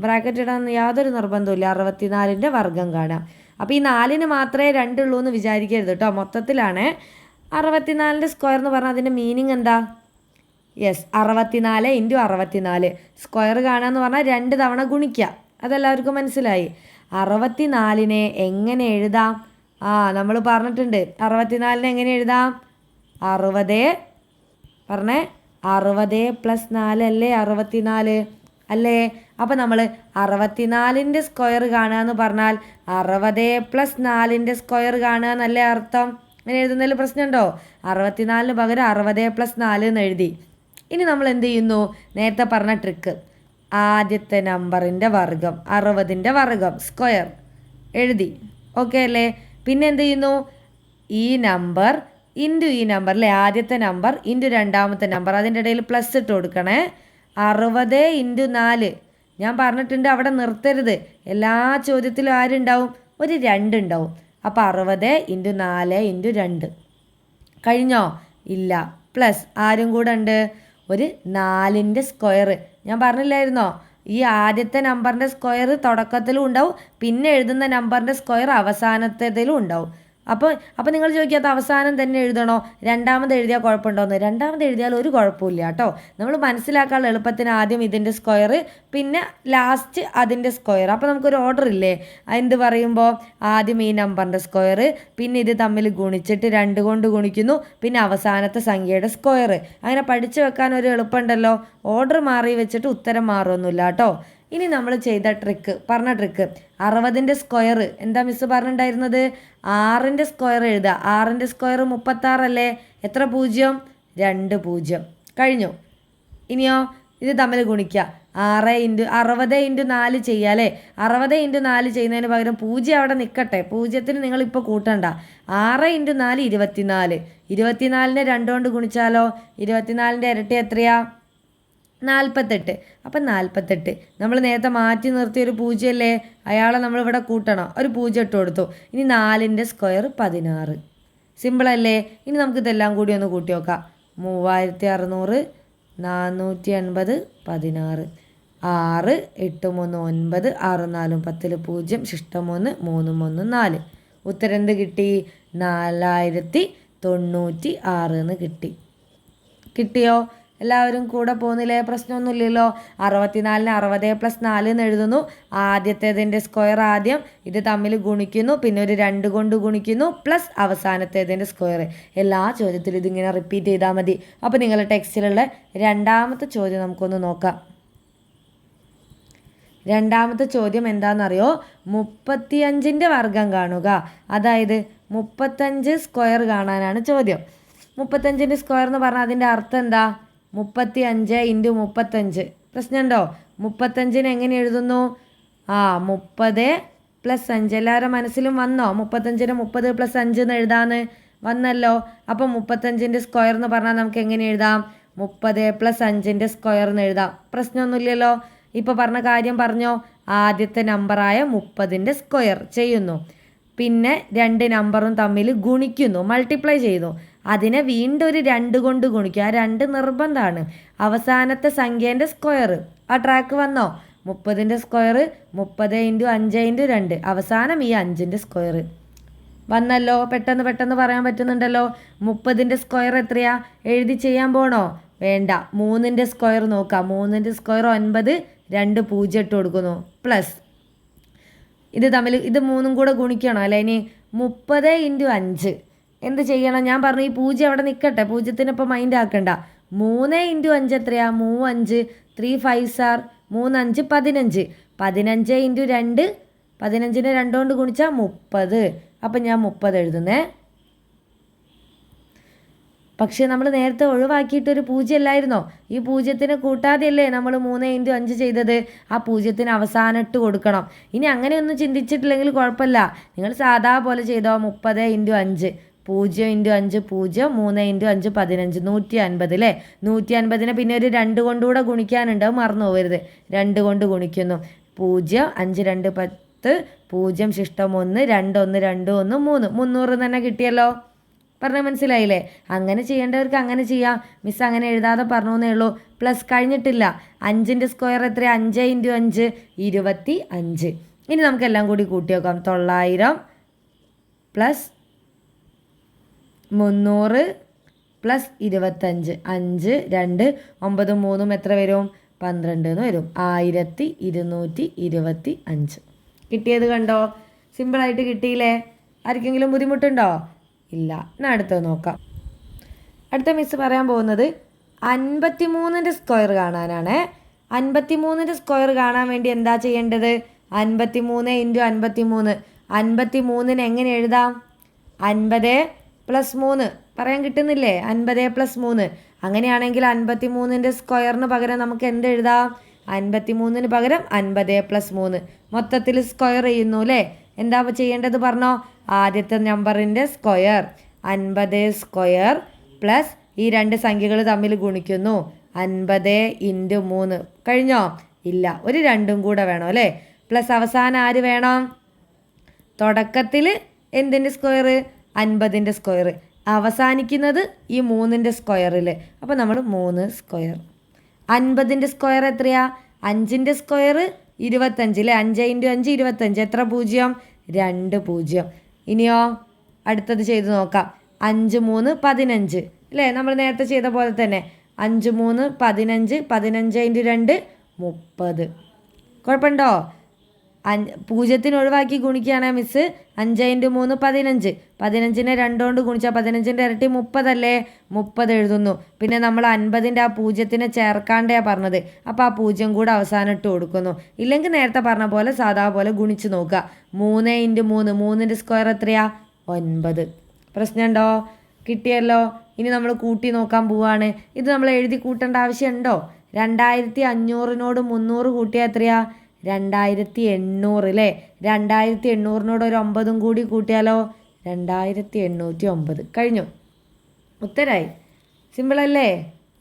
ബ്രാക്കറ്റ് ഇടാൻ യാതൊരു നിർബന്ധമില്ല. 64ൻ്റെ വർഗ്ഗം കാണാം. അപ്പോൾ ഈ 4ന് മാത്രമേ 2 ഉള്ളൂ എന്ന് വിചാരിക്കരുത് കേട്ടോ, മൊത്തത്തിലാണ്. 64ൻ്റെ സ്ക്വയർ എന്ന് പറഞ്ഞാൽ അതിൻ്റെ മീനിങ് എന്താ? യെസ്, 64 × 64. സ്ക്വയർ കാണാമെന്ന് പറഞ്ഞാൽ 2 തവണ ഗുണിക്കുക. അതെല്ലാവർക്കും മനസ്സിലായി. 64നെ എങ്ങനെ എഴുതാം? നമ്മൾ പറഞ്ഞിട്ടുണ്ട്. 64നെ എങ്ങനെ എഴുതാം? 60 പറഞ്ഞേ 60+4 അല്ലേ 64 അല്ലേ? അപ്പോൾ നമ്മൾ 64ൻ്റെ സ്ക്വയർ കാണുക എന്ന് പറഞ്ഞാൽ 60+4ൻ്റെ സ്ക്വയർ കാണുക എന്നല്ലേ അർത്ഥം? അങ്ങനെ എഴുതുന്നതിൽ പ്രശ്നമുണ്ടോ? 64ന് പകരം 60+4 എന്ന് എഴുതി. ഇനി നമ്മൾ എന്ത് ചെയ്യുന്നു? നേരത്തെ പറഞ്ഞ ട്രിക്ക്, ആദ്യത്തെ നമ്പറിൻ്റെ വർഗ്ഗം 60ൻ്റെ വർഗ്ഗം സ്ക്വയർ എഴുതി. ഓക്കെ അല്ലേ? പിന്നെ എന്ത് ചെയ്യുന്നു? ഈ നമ്പർ ഇൻറ്റു ഈ നമ്പർ അല്ലേ, ആദ്യത്തെ നമ്പർ ഇൻറ്റു രണ്ടാമത്തെ നമ്പർ, അതിൻ്റെ ഇടയിൽ പ്ലസ് ഇട്ട് കൊടുക്കണേ. 60 × 4. ഞാൻ പറഞ്ഞിട്ടുണ്ട് അവിടെ നിർത്തരുത്. എല്ലാ ചോദ്യത്തിലും ആരുണ്ടാവും? ഒരു 2 ഉണ്ടാവും. അപ്പോൾ 60 × 4 × 2 കഴിഞ്ഞോ? ഇല്ല, പ്ലസ് ആരും കൂടെ ഉണ്ട്, ഒരു 4ൻ്റെ സ്ക്വയർ. ഞാൻ പറഞ്ഞില്ലായിരുന്നോ? ഈ ആദ്യത്തെ നമ്പറിൻ്റെ സ്ക്വയർ തുടക്കത്തിലും ഉണ്ടാവും, പിന്നെ എഴുതുന്ന നമ്പറിൻ്റെ സ്ക്വയർ അവസാനത്തേതിലും ഉണ്ടാവും. അപ്പോൾ നിങ്ങൾ ചോദിക്കാത്ത അവസാനം തന്നെ എഴുതണോ? രണ്ടാമത് എഴുതിയാൽ കുഴപ്പമുണ്ടോയെന്ന്. രണ്ടാമത് എഴുതിയാൽ ഒരു കുഴപ്പമില്ല കേട്ടോ. നമ്മൾ മനസ്സിലാക്കാനുള്ള എളുപ്പത്തിന് ആദ്യം ഇതിൻ്റെ സ്ക്വയർ, പിന്നെ ലാസ്റ്റ് അതിൻ്റെ സ്ക്വയർ. അപ്പോൾ നമുക്കൊരു ഓർഡർ ഇല്ലേ? എന്ത് പറയുമ്പോൾ ആദ്യം ഈ നമ്പറിൻ്റെ സ്ക്വയർ, പിന്നെ ഇത് തമ്മിൽ ഗുണിച്ചിട്ട് 2 കൊണ്ട് ഗുണിക്കുന്നു, പിന്നെ അവസാനത്തെ സംഖ്യയുടെ സ്ക്വയർ. അങ്ങനെ പഠിച്ചു വെക്കാൻ ഒരു എളുപ്പമുണ്ടല്ലോ. ഓർഡർ മാറി വെച്ചിട്ട് ഉത്തരം മാറുമൊന്നുമില്ല കേട്ടോ. ഇനി നമ്മൾ ചെയ്ത ട്രിക്ക്, പറഞ്ഞ ട്രിക്ക് 60ൻ്റെ സ്ക്വയർ എന്താ മിസ്സ് പറഞ്ഞിട്ടുണ്ടായിരുന്നത്? 6ൻ്റെ സ്ക്വയർ എഴുതുക. 6ൻ്റെ സ്ക്വയർ 36 അല്ലേ? എത്ര 0? 2 0 കഴിഞ്ഞു. ഇനിയോ ഇത് തമ്മിൽ ഗുണിക്കുക. 60 × 4 ചെയ്യുക അല്ലേ? 60 × 4 ചെയ്യുന്നതിന് പകരം 0 അവിടെ നിൽക്കട്ടെ. 0ന് നിങ്ങളിപ്പോൾ കൂട്ടണ്ട. 6 × 4 24. 24നെ 2 കൊണ്ട് ഗുണിച്ചാലോ? 24ൻ്റെ ഇരട്ടി എത്രയാ? 48. അപ്പം 48 നമ്മൾ നേരത്തെ മാറ്റി നിർത്തിയൊരു 0 അല്ലേ, അയാളെ നമ്മളിവിടെ കൂട്ടണം. ഒരു 0 ഇട്ട് കൊടുത്തു. ഇനി 4ൻ്റെ സ്ക്വയർ 16. സിമ്പിളല്ലേ? ഇനി നമുക്കിതെല്ലാം കൂടി ഒന്ന് കൂട്ടി നോക്കാം. 3600, 480, 16. 6, 8, 3, 9, 6, 4, 10, 0, ശിഷ്ടം 1, 3, 1, 4. ഉത്തരം എന്ത് കിട്ടി? 4096 എന്ന് കിട്ടി. കിട്ടിയോ? എല്ലാവരും കൂടെ പോകുന്നില്ലേ? പ്രശ്നമൊന്നുമില്ലല്ലോ. 64-ന് 60+4 എന്ന് എഴുതുന്നു. ആദ്യത്തേതിൻ്റെ സ്ക്വയർ ആദ്യം, ഇത് തമ്മിൽ ഗുണിക്കുന്നു, പിന്നെ ഒരു 2 കൊണ്ട് ഗുണിക്കുന്നു, പ്ലസ് അവസാനത്തേതിൻ്റെ സ്ക്വയർ. എല്ലാ ചോദ്യത്തിലും ഇതിങ്ങനെ റിപ്പീറ്റ് ചെയ്താൽ മതി. അപ്പോൾ നിങ്ങളുടെ ടെക്സ്റ്റിലുള്ള രണ്ടാമത്തെ ചോദ്യം നമുക്കൊന്ന് നോക്കാം. രണ്ടാമത്തെ ചോദ്യം എന്താണെന്നറിയോ? 35ൻ്റെ വർഗ്ഗം കാണുക. അതായത് 35 സ്ക്വയർ കാണാനാണ് ചോദ്യം. 35ൻ്റെ സ്ക്വയർ എന്ന് പറഞ്ഞാൽ അതിൻ്റെ അർത്ഥം എന്താ? 35 × 35. പ്രശ്നമുണ്ടോ? 35ന് എങ്ങനെ എഴുതുന്നു? 30 + 5. എല്ലാവരും മനസ്സിലും വന്നോ? 35ന് 30 + 5 എന്ന് എഴുതാന്ന് വന്നല്ലോ. അപ്പം 35ൻ്റെ സ്ക്വയർ എന്ന് പറഞ്ഞാൽ നമുക്ക് എങ്ങനെ എഴുതാം? 30 + 5ൻ്റെ സ്ക്വയർ എന്ന് എഴുതാം. പ്രശ്നമൊന്നുമില്ലല്ലോ. ഇപ്പോൾ പറഞ്ഞ കാര്യം പറഞ്ഞോ? ആദ്യത്തെ നമ്പറായ 30ൻ്റെ സ്ക്വയർ ചെയ്യുന്നു, പിന്നെ 2 നമ്പറും തമ്മിൽ ഗുണിക്കുന്നു, മൾട്ടിപ്ലൈ ചെയ്യുന്നു. അതിനെ വീണ്ടും ഒരു 2 കൊണ്ട് ഗുണിക്കുക. ആ 2 നിർബന്ധമാണ്. അവസാനത്തെ സംഖ്യേൻ്റെ സ്ക്വയർ. ആ ട്രാക്ക് വന്നോ? 30ൻ്റെ സ്ക്വയർ 30 × 5 × 2. അവസാനം ഈ 5ൻ്റെ സ്ക്വയർ വന്നല്ലോ. പെട്ടെന്ന് പറയാൻ പറ്റുന്നുണ്ടല്ലോ. 30ൻ്റെ സ്ക്വയർ എത്രയാ? എഴുതി ചെയ്യാൻ പോണോ? വേണ്ട. 3ൻ്റെ സ്ക്വയർ നോക്കാം. 3ൻ്റെ സ്ക്വയർ 9, 2 0 ഇട്ട് കൊടുക്കുന്നു, പ്ലസ് ഇത് തമ്മിൽ ഇത് 3ഉം കൂടെ ഗുണിക്കണം അല്ലേ? ഇനി 30 × 5 എന്ത് ചെയ്യണം? ഞാൻ പറഞ്ഞു ഈ 0 അവിടെ നിൽക്കട്ടെ, 0-ത്തിനിപ്പോൾ മൈൻഡ് ആക്കണ്ട. 3 × 5 എത്രയാ? 3 5, 3 5 ആർ 3 5 15. 15 × 2, 15നെ 2 കൊണ്ട് ഗുണിച്ചാൽ 30. അപ്പം ഞാൻ 30 എഴുതുന്നേ. പക്ഷേ നമ്മൾ നേരത്തെ ഒഴിവാക്കിയിട്ടൊരു 0 അല്ലായിരുന്നോ? ഈ 0-ത്തിനെ കൂട്ടാതെയല്ലേ നമ്മൾ 3 × 5 ചെയ്തത്? ആ 0-ത്തിന് അവസാനം ഇട്ട് കൊടുക്കണം. ഇനി അങ്ങനെയൊന്നും ചിന്തിച്ചിട്ടില്ലെങ്കിൽ കുഴപ്പമില്ല. നിങ്ങൾ സാധാ പോലെ ചെയ്തോ. 30 × 5 0 × 5 0, 3 × 5 15, 150 അല്ലേ? 150നെ പിന്നെ ഒരു 2 കൊണ്ടുകൂടെ ഗുണിക്കാനുണ്ട്, അത് മറന്നു പോകരുത്. 2 കൊണ്ട് ഗുണിക്കുന്നു. 0 5 2 10, 0 ശിഷ്ടം 1, 2 1 2 1 3, 300 തന്നെ കിട്ടിയല്ലോ. പറഞ്ഞാൽ മനസ്സിലായില്ലേ? അങ്ങനെ ചെയ്യേണ്ടവർക്ക് അങ്ങനെ ചെയ്യാം. മിസ് അങ്ങനെ എഴുതാതെ പറഞ്ഞേ ഉള്ളൂ. പ്ലസ് കഴിഞ്ഞിട്ടില്ല. 5ൻ്റെ സ്ക്വയർ എത്ര? 5 × 5 25. ഇനി നമുക്കെല്ലാം കൂടി കൂട്ടി നോക്കാം. 900 + 300 + 25. 5 2 9 3 എത്ര വരും? 12 എന്ന് വരും. 1225. കിട്ടിയത് കണ്ടോ? സിമ്പിളായിട്ട് കിട്ടിയില്ലേ? ആർക്കെങ്കിലും ബുദ്ധിമുട്ടുണ്ടോ? ഇല്ല. എന്നാൽ അടുത്തത് നോക്കാം. അടുത്ത മിസ് പറയാൻ പോകുന്നത് 53ൻ്റെ സ്ക്വയർ കാണാനാണ്. 53ൻ്റെ സ്ക്വയർ കാണാൻ വേണ്ടി എന്താ ചെയ്യേണ്ടത്? 53 × 53. 53ന് എങ്ങനെ എഴുതാം? 50 + 3 പറയാൻ കിട്ടുന്നില്ലേ? 50 + 3. അങ്ങനെയാണെങ്കിൽ 53ൻ്റെ സ്ക്വയറിന് പകരം നമുക്ക് എന്ത് എഴുതാം? 53ന് പകരം 50 + 3. മൊത്തത്തിൽ സ്ക്വയർ ചെയ്യുന്നു അല്ലേ? എന്താ ചെയ്യേണ്ടത് പറഞ്ഞോ? ആദ്യത്തെ നമ്പറിൻ്റെ സ്ക്വയർ 50 സ്ക്വയർ പ്ലസ് ഈ 2 സംഖ്യകൾ തമ്മിൽ ഗുണിക്കുന്നു. 50 × 3 കഴിഞ്ഞോ? ഇല്ല, ഒരു 2ഉം കൂടെ വേണം അല്ലേ? പ്ലസ് അവസാനം ആര് വേണം? തുടക്കത്തിൽ എന്തിൻ്റെ സ്ക്വയർ? 50ൻ്റെ സ്ക്വയർ. അവസാനിക്കുന്നത് ഈ 3ൻ്റെ സ്ക്വയറിൽ. അപ്പോൾ നമ്മൾ 3 സ്ക്വയർ. 50ൻ്റെ സ്ക്വയർ എത്രയാ? 5ൻ്റെ സ്ക്വയർ 25 അല്ലേ? 5 × 5 25. എത്ര 0? 2 0. ഇനിയോ അടുത്തത് ചെയ്ത് നോക്കാം. 5 3 15 അല്ലേ? നമ്മൾ നേരത്തെ ചെയ്ത പോലെ തന്നെ. 5 3 15, 15 × 2 30. കുഴപ്പമുണ്ടോ? 0-ത്തിന് ഒഴിവാക്കി ഗുണിക്കുകയാണ് മിസ്. 5 × 3 15. 15നെ 2 കൊണ്ട് ഗുണിച്ചാൽ 15ൻ്റെ ഇരട്ടി 30 അല്ലേ? 30 എഴുതുന്നു. പിന്നെ നമ്മൾ 50ൻ്റെ ആ 0-ത്തിനെ ചേർക്കാണ്ടെയാണ് പറഞ്ഞത്. അപ്പോൾ ആ 0 കൂടെ അവസാനം ഇട്ട് കൊടുക്കുന്നു. ഇല്ലെങ്കിൽ നേരത്തെ പറഞ്ഞ പോലെ സാധാ പോലെ ഗുണിച്ച് നോക്കുക. 3 × 3, 3ൻ്റെ സ്ക്വയർ എത്രയാ? 9. പ്രശ്നമുണ്ടോ? കിട്ടിയല്ലോ. ഇനി നമ്മൾ കൂട്ടി നോക്കാൻ പോവാണ്. ഇത് നമ്മൾ എഴുതി കൂട്ടേണ്ട ആവശ്യമുണ്ടോ? 2500-നോട് 300 കൂട്ടിയാൽ എത്രയാ? 2800 അല്ലേ? 2800-നോട് ഒരു 9ഉം കൂടി കൂട്ടിയാലോ? 2809. കഴിഞ്ഞു. ഉത്തരായി. സിമ്പിളല്ലേ?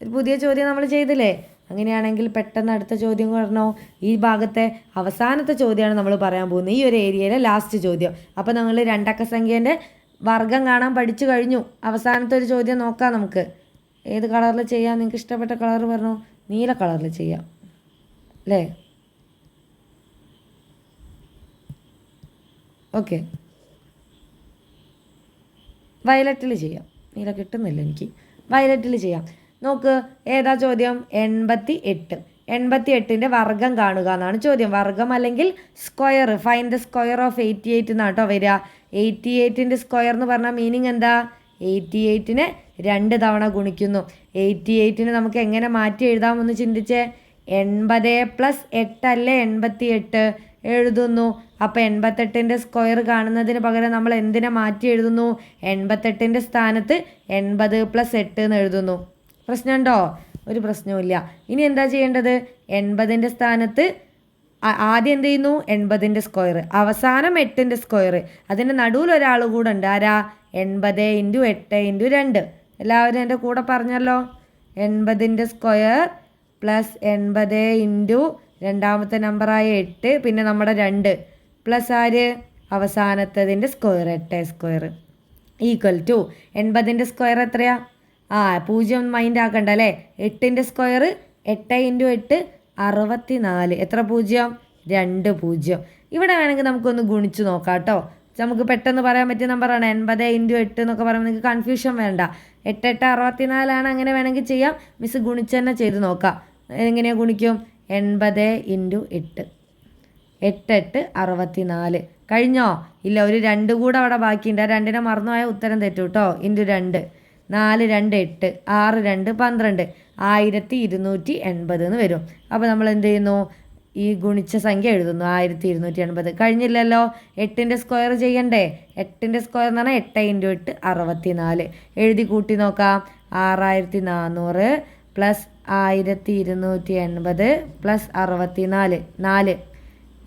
ഒരു പുതിയ ചോദ്യം നമ്മൾ ചെയ്തില്ലേ? അങ്ങനെയാണെങ്കിൽ പെട്ടെന്ന് അടുത്ത ചോദ്യം പറഞ്ഞോ. ഈ ഭാഗത്തെ അവസാനത്തെ ചോദ്യമാണ് നമ്മൾ പറയാൻ പോകുന്നത്. ഈ ഒരു ഏരിയയിലെ ലാസ്റ്റ് ചോദ്യം. അപ്പോൾ നമ്മൾ 2 അക്ക സംഖ്യേൻ്റെ വർഗ്ഗം കാണാൻ പഠിച്ചു കഴിഞ്ഞു. അവസാനത്തെ ഒരു ചോദ്യം നോക്കാം നമുക്ക്. ഏത് കളറിൽ ചെയ്യാം? നിങ്ങൾക്ക് ഇഷ്ടപ്പെട്ട കളർ പറഞ്ഞു. നീല കളറിൽ ചെയ്യാം അല്ലേ? ഓക്കെ, വയലറ്റിൽ ചെയ്യാം. നീല കിട്ടുന്നില്ല എനിക്ക്. വയലറ്റിൽ ചെയ്യാം. നോക്ക് ഏതാ ചോദ്യം? 88. 88ൻ്റെ വർഗ്ഗം കാണുക എന്നാണ് ചോദ്യം. വർഗ്ഗം അല്ലെങ്കിൽ square. Find the square of 88 എന്നാണ് കേട്ടോ വരിക. 88ൻ്റെ സ്ക്വയർ എന്ന് പറഞ്ഞാൽ മീനിങ് എന്താ? 88നെ 2 തവണ ഗുണിക്കുന്നു. 88നെ നമുക്ക് എങ്ങനെ മാറ്റി എഴുതാമെന്ന് ചിന്തിച്ചേ. 80 + 8 അല്ലേ 88 എഴുതുന്നു. അപ്പോൾ 88ൻ്റെ സ്ക്വയർ കാണുന്നതിന് പകരം നമ്മൾ എന്തിനെ മാറ്റി എഴുതുന്നു? 88ൻ്റെ സ്ഥാനത്ത് 80 + 8 എന്ന് എഴുതുന്നു. പ്രശ്നമുണ്ടോ? ഒരു പ്രശ്നവുമില്ല. ഇനി എന്താ ചെയ്യേണ്ടത്? 80ൻ്റെ സ്ഥാനത്ത് ആദ്യം എന്ത് ചെയ്യുന്നു? 80ൻ്റെ സ്ക്വയർ, അവസാനം 8ൻ്റെ സ്ക്വയർ, അതിൻ്റെ നടുവിൽ ഒരാൾ കൂടെ ഉണ്ട്. ആരാ? 80 × 8 × 2. എല്ലാവരും എൻ്റെ കൂടെ പറഞ്ഞല്ലോ. 80ൻ്റെ സ്ക്വയർ പ്ലസ് 80 ഇൻറ്റു രണ്ടാമത്തെ നമ്പറായ 8, പിന്നെ നമ്മുടെ 2 പ്ലസ് ആര്? അവസാനത്തതിൻ്റെ സ്ക്വയർ 8 സ്ക്വയർ ഈക്വൽ ടു 80ൻ്റെ സ്ക്വയർ എത്രയാ? 0 മൈൻഡ് ആക്കണ്ട അല്ലേ. 8ൻ്റെ സ്ക്വയർ 8 × 8 64. എത്ര 0? 2 0. ഇവിടെ വേണമെങ്കിൽ നമുക്കൊന്ന് ഗുണിച്ച് നോക്കാം കേട്ടോ. നമുക്ക് പെട്ടെന്ന് പറയാൻ പറ്റിയ നമ്പറാണ്. 80 × 8 എന്നൊക്കെ പറയുമ്പോൾ നിങ്ങൾക്ക് കൺഫ്യൂഷൻ വേണ്ട. 8 8 64 അങ്ങനെ വേണമെങ്കിൽ ചെയ്യാം. മിസ് ഗുണിച്ച് തന്നെ ചെയ്ത് നോക്കാം. എങ്ങനെയാണ് ഗുണിക്കും? 80 × 8 8 8 64. കഴിഞ്ഞോ? ഇല്ല, ഒരു 2 കൂടെ അവിടെ ബാക്കിയുണ്ട്. ആ 2നെ മറന്നുപോയാൽ ഉത്തരം തെറ്റു കേട്ടോ. × 2 4 2 8 6 2 12 1280 എന്ന് വരും. അപ്പോൾ നമ്മൾ എന്ത് ചെയ്യുന്നു? ഈ ഗുണിച്ച സംഖ്യ എഴുതുന്നു 1280. കഴിഞ്ഞില്ലല്ലോ. 8ൻ്റെ സ്ക്വയർ ചെയ്യണ്ടേ? 8ൻ്റെ സ്ക്വയർ എന്ന് പറഞ്ഞാൽ 8 × 8 64. എഴുതി കൂട്ടി നോക്കാം. 6400 + 1280 + 64. 4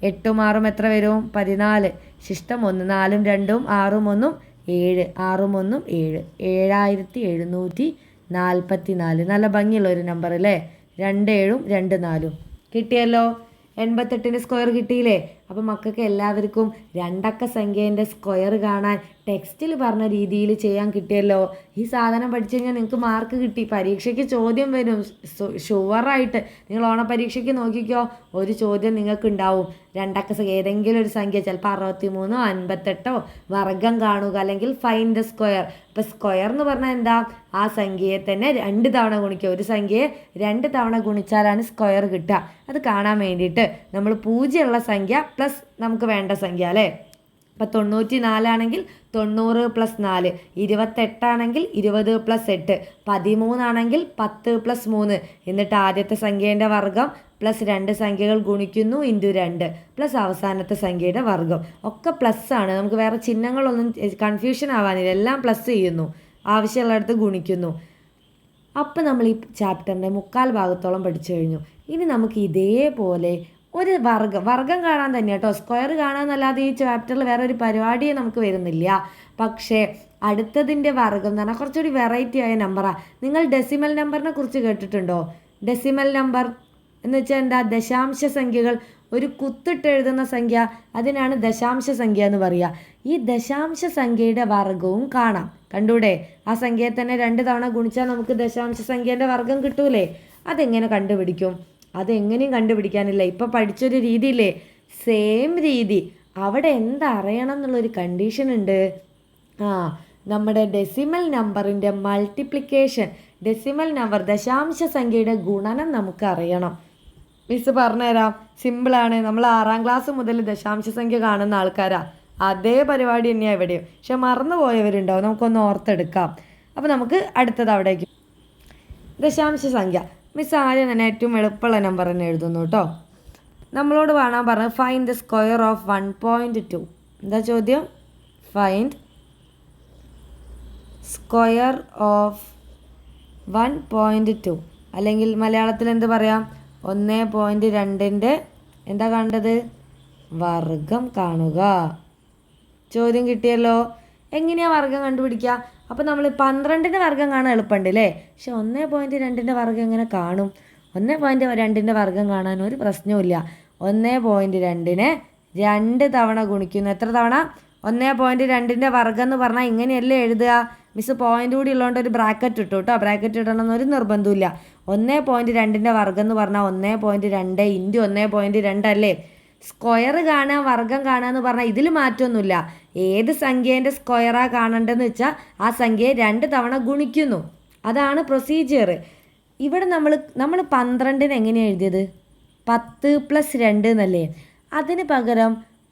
8ഉം 6ഉം എത്ര വരും? 14. ശിഷ്ടം 1. 4ഉം 2ഉം 6ഉം 1ഉം 7. 6ഉം 1ഉം 7. 7744. നല്ല ഭംഗിയുള്ള ഒരു നമ്പർ അല്ലേ? 2 7ഉം 2 4ഉം കിട്ടിയല്ലോ. 88ൻ്റെ സ്ക്വയർ കിട്ടിയില്ലേ? അപ്പോൾ മക്കൾക്ക് എല്ലാവർക്കും 2 അക്ക സംഖ്യേൻ്റെ സ്ക്വയർ കാണാൻ ടെക്സ്റ്റിൽ പറഞ്ഞ രീതിയിൽ ചെയ്യാൻ കിട്ടിയല്ലോ. ഈ സാധനം പഠിച്ചു കഴിഞ്ഞാൽ നിങ്ങൾക്ക് മാർക്ക് കിട്ടി. പരീക്ഷയ്ക്ക് ചോദ്യം വരും ഷുവറായിട്ട്. നിങ്ങൾ ഓണപരീക്ഷയ്ക്ക് നോക്കിക്കോ, ഒരു ചോദ്യം നിങ്ങൾക്ക് ഉണ്ടാവും. 2 അക്ക ഏതെങ്കിലും ഒരു സംഖ്യ, ചിലപ്പോൾ 63 58 വർഗ്ഗം കാണുക, അല്ലെങ്കിൽ ഫൈൻഡ് ദ സ്ക്വയർ. അപ്പോൾ സ്ക്വയർ എന്ന് പറഞ്ഞാൽ എന്താ? ആ സംഖ്യയെ തന്നെ 2 തവണ ഗുണിക്കുക. ഒരു സംഖ്യയെ 2 തവണ ഗുണിച്ചാലാണ് സ്ക്വയർ കിട്ടുക. അത് കാണാൻ വേണ്ടിയിട്ട് നമ്മൾ 0 ഉള്ള സംഖ്യ പ്ലസ് നമുക്ക് വേണ്ട സംഖ്യ അല്ലേ. അപ്പോൾ 94 ആണെങ്കിൽ 90 + 4, 28 ആണെങ്കിൽ 20 + 8, 13 ആണെങ്കിൽ 10 + 3. എന്നിട്ട് ആദ്യത്തെ സംഖ്യേൻ്റെ വർഗ്ഗം പ്ലസ് 2 സംഖ്യകൾ ഗുണിക്കുന്നു × 2 പ്ലസ് അവസാനത്തെ സംഖ്യയുടെ വർഗ്ഗം. ഒക്കെ പ്ലസ് ആണ്. നമുക്ക് വേറെ ചിഹ്നങ്ങളൊന്നും കൺഫ്യൂഷൻ ആവാനില്ല. എല്ലാം പ്ലസ് ചെയ്യുന്നു, ആവശ്യമുള്ളിടത്ത് ഗുണിക്കുന്നു. അപ്പോൾ നമ്മൾ ഈ ചാപ്റ്ററിൻ്റെ 3/4 ഭാഗത്തോളം പഠിച്ചു കഴിഞ്ഞു. ഇനി നമുക്ക് ഇതേപോലെ ഒരു വർഗ്ഗം കാണാൻ തന്നെ കേട്ടോ. സ്ക്വയർ കാണാമെന്നല്ലാതെ ഈ ചാപ്റ്ററിൽ വേറെ ഒരു പരിപാടിയെ നമുക്ക് വരുന്നില്ല. പക്ഷേ അടുത്തതിൻ്റെ വർഗ്ഗം എന്ന് പറഞ്ഞാൽ കുറച്ചുകൂടി വെറൈറ്റി ആയ നമ്പറാണ്. നിങ്ങൾ ഡെസിമൽ നമ്പറിനെ കുറിച്ച് കേട്ടിട്ടുണ്ടോ? ഡെസിമൽ നമ്പർ എന്ന് വെച്ചാൽ എന്താ? ദശാംശ സംഖ്യകൾ, ഒരു കുത്തിട്ട് എഴുതുന്ന സംഖ്യ, അതിനാണ് ദശാംശ സംഖ്യ എന്ന് പറയുക. ഈ ദശാംശ സംഖ്യയുടെ വർഗ്ഗവും കാണാം. കണ്ടൂടെ? ആ സംഖ്യയെ തന്നെ 2 തവണ ഗുണിച്ചാൽ നമുക്ക് ദശാംശ സംഖ്യേൻ്റെ വർഗ്ഗം കിട്ടൂലേ? അതെങ്ങനെ കണ്ടുപിടിക്കും? അതെങ്ങനെയും കണ്ടുപിടിക്കാനില്ല. ഇപ്പോൾ പഠിച്ചൊരു രീതിയില്ലേ, സെയിം രീതി. അവിടെ എന്തറിയണം എന്നുള്ളൊരു കണ്ടീഷൻ ഉണ്ട്. നമ്മുടെ ഡെസിമൽ നമ്പറിൻ്റെ മൾട്ടിപ്ലിക്കേഷൻ, ഡെസിമൽ നമ്പർ ദശാംശ സംഖ്യയുടെ ഗുണനം നമുക്ക് അറിയണം. മിസ് പറഞ്ഞുതരാം, സിമ്പിളാണ്. നമ്മൾ 6ാം ക്ലാസ് മുതൽ ദശാംശ സംഖ്യ കാണുന്ന ആൾക്കാരാണ്. അതേ പരിപാടി തന്നെയാണ് ഇവിടെയും. പക്ഷെ മറന്നു പോയവരുണ്ടാവും, നമുക്കൊന്ന് ഓർത്തെടുക്കാം. അപ്പോൾ നമുക്ക് അടുത്തത് അവിടേക്ക്. ദശാംശ സംഖ്യ മിസ് ആദ്യം തന്നെ ഏറ്റവും എളുപ്പമുള്ള നമ്പർ തന്നെ എഴുതുന്നു കേട്ടോ. നമ്മളോട് കാണാൻ പറഞ്ഞത് ഫൈൻഡ് ദ സ്ക്വയർ ഓഫ് 1.2. എന്താ ചോദ്യം? ഫൈൻഡ് സ്ക്വയർ ഓഫ് 1.2, അല്ലെങ്കിൽ മലയാളത്തിൽ എന്ത് പറയാം? 1.2ൻ്റെ എന്താ കണ്ടത്? വർഗ്ഗം കാണുക. ചോദ്യം കിട്ടിയല്ലോ. എങ്ങനെയാണ് വർഗ്ഗം കണ്ടുപിടിക്കുക? അപ്പോൾ നമ്മൾ 12ൻ്റെ വർഗ്ഗം കാണാൻ എളുപ്പമുണ്ട് അല്ലേ. പക്ഷെ 1.2ൻ്റെ വർഗ്ഗം എങ്ങനെ കാണും? 1.2ൻ്റെ വർഗ്ഗം കാണാൻ ഒരു പ്രശ്നവുമില്ല. 1.2നെ 2 തവണ ഗുണിക്കുന്നു. എത്ര തവണ? 1.2ൻ്റെ വർഗ്ഗം എന്ന് പറഞ്ഞാൽ ഇങ്ങനെയല്ലേ എഴുതുക. മിസ് പോയിൻ്റ് കൂടി ഉള്ളതുകൊണ്ട് ഒരു ബ്രാക്കറ്റ് ഇട്ടു കേട്ടോ. ബ്രാക്കറ്റ് ഇടണമെന്നൊരു നിർബന്ധമില്ല. 1.2ൻ്റെ വർഗ്ഗം എന്ന് പറഞ്ഞാൽ 1.2 × 1.2 അല്ലേ. സ്ക്വയർ കാണുക, വർഗ്ഗം കാണുക എന്ന് പറഞ്ഞാൽ ഇതിൽ മാറ്റമൊന്നുമില്ല. ഏത് സംഖ്യേൻ്റെ സ്ക്വയറാണ് കാണേണ്ടതെന്ന് വെച്ചാൽ ആ സംഖ്യയെ 2 തവണ ഗുണിക്കുന്നു. അതാണ് പ്രൊസീജിയർ. ഇവിടെ നമ്മൾ 12 എങ്ങനെയാണ് എഴുതിയത്? 10 + 2 എന്നല്ലേ? അതിന് പകരം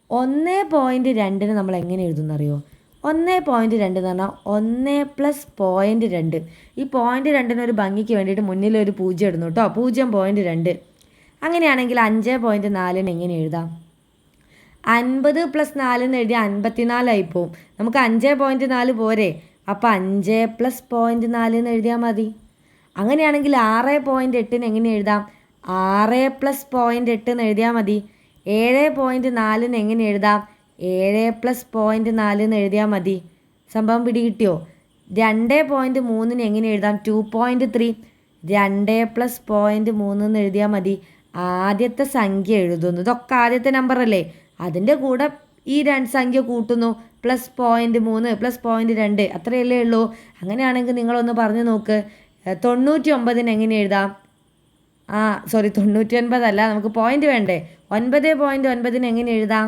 1.2 നമ്മൾ എങ്ങനെ എഴുതുന്നറിയോ? 1.2 എന്ന് പറഞ്ഞാൽ 1 + 0.2. ഈ 0.2 ഒരു ഭംഗിക്ക് വേണ്ടിയിട്ട് മുന്നിലൊരു 0 ഇടുന്നു കേട്ടോ. 0.2. അങ്ങനെയാണെങ്കിൽ 5.4 എങ്ങനെ എഴുതാം? 50 + 4 എന്ന് എഴുതിയാൽ 54 ആയിപ്പോവും. നമുക്ക് 5.4 പോരെ? അപ്പോൾ 5 + 0.4 എന്ന് എഴുതിയാൽ മതി. അങ്ങനെയാണെങ്കിൽ 6.8 എങ്ങനെ എഴുതാം? 6 + 0.8 എന്ന് എഴുതിയാൽ മതി. 7.4 എങ്ങനെ എഴുതാം? 7 + 0.4 എന്ന് എഴുതിയാൽ മതി. സംഭവം പിടികിട്ടിയോ? 2.3 എങ്ങനെ എഴുതാം? 2.3. 2 + 0.3 എന്ന് എഴുതിയാൽ മതി. ആദ്യത്തെ സംഖ്യ എഴുതുന്നു. ഇതൊക്കെ ആദ്യത്തെ നമ്പർ അല്ലേ? അതിൻ്റെ കൂടെ ഈ സംഖ്യ കൂട്ടുന്നു. +0.3 +0.2 അത്രയല്ലേ ഉള്ളൂ. അങ്ങനെയാണെങ്കിൽ നിങ്ങളൊന്ന് പറഞ്ഞു നോക്ക്. 99 എങ്ങനെ എഴുതാം? 99 അല്ല, നമുക്ക് പോയിന്റ് വേണ്ടേ? 9.9 എങ്ങനെ എഴുതാം?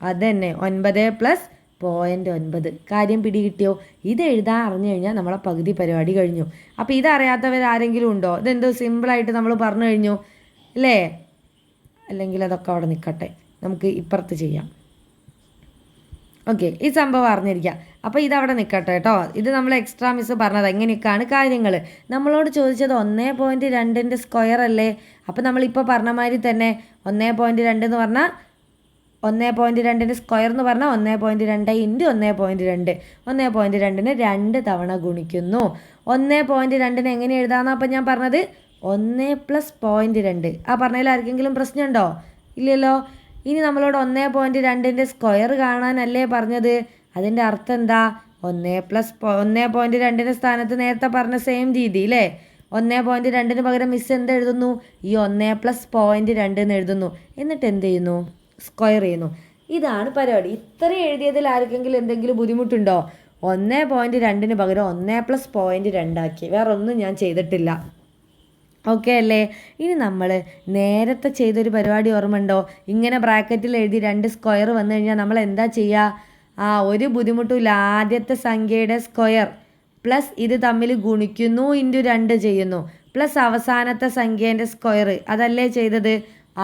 അതന്നെ 9 + 0.9. കാര്യം പിടികിട്ടിയോ? ഇത് എഴുതാൻ അറിഞ്ഞു കഴിഞ്ഞാൽ നമ്മളെ പകുതി പരിപാടി കഴിഞ്ഞു. അപ്പോൾ ഇതറിയാത്തവരാരെങ്കിലും ഉണ്ടോ? ഇതെന്തോ സിമ്പിളായിട്ട് നമ്മൾ പറഞ്ഞു കഴിഞ്ഞു അല്ലേ? അല്ലെങ്കിൽ അതൊക്കെ അവിടെ നിൽക്കട്ടെ, നമുക്ക് ഇപ്പുറത്ത് ചെയ്യാം. ഓക്കെ, ഈ സംഭവം അറിഞ്ഞിരിക്കാം. അപ്പോൾ ഇതവിടെ നിൽക്കട്ടെ കേട്ടോ. ഇത് നമ്മൾ എക്സ്ട്രാ മിസ് പറഞ്ഞത് എങ്ങനെയൊക്കെയാണ് കാര്യങ്ങൾ. നമ്മളോട് ചോദിച്ചത് 1.2 സ്ക്വയർ അല്ലേ? അപ്പോൾ നമ്മളിപ്പോൾ പറഞ്ഞ മാതിരി തന്നെ 1.2 എന്ന് പറഞ്ഞാൽ 1.2 സ്ക്വയർ എന്ന് പറഞ്ഞാൽ 1.2 × 1.2. 1.2 2 തവണ ഗുണിക്കുന്നു. 1.2 എങ്ങനെ എഴുതാമെന്നാണ് അപ്പം ഞാൻ പറഞ്ഞത്? 1 + 0.2. പറഞ്ഞതിൽ ആർക്കെങ്കിലും പ്രശ്നമുണ്ടോ? ഇല്ലല്ലോ. ഇനി നമ്മളോട് 1.2 സ്ക്വയർ കാണാനല്ലേ പറഞ്ഞത്? അതിൻ്റെ അർത്ഥം എന്താ? 1 + 1.2 സ്ഥാനത്ത് നേരത്തെ പറഞ്ഞ സെയിം രീതി അല്ലേ? 1.2 പകരം മിസ് എന്ത് എഴുതുന്നു? ഈ 1 + 0.2 എന്ന് എഴുതുന്നു. എന്നിട്ട് എന്ത് ചെയ്യുന്നു? സ്ക്വയർ ചെയ്യുന്നു. ഇതാണ് പരിപാടി. ഇത്ര എഴുതിയതിൽ ആർക്കെങ്കിലും എന്തെങ്കിലും ബുദ്ധിമുട്ടുണ്ടോ? 1.2 പകരം 1 + 0.2 ആക്കി. വേറെ ഒന്നും ഞാൻ ചെയ്തിട്ടില്ല. ഓക്കെ അല്ലേ? ഇനി നമ്മൾ നേരത്തെ ചെയ്തൊരു പരിപാടി ഓർമ്മയുണ്ടോ? ഇങ്ങനെ ബ്രാക്കറ്റിൽ എഴുതി 2 സ്ക്വയർ വന്നു കഴിഞ്ഞാൽ നമ്മൾ എന്താ ചെയ്യുക? ഒരു ബുദ്ധിമുട്ടുമില്ല. ആദ്യത്തെ സംഖ്യയുടെ സ്ക്വയർ പ്ലസ് ഇത് തമ്മിൽ ഗുണിക്കുന്നു × 2 ചെയ്യുന്നു പ്ലസ് അവസാനത്തെ സംഖ്യേൻ്റെ സ്ക്വയർ. അതല്ലേ ചെയ്തത്?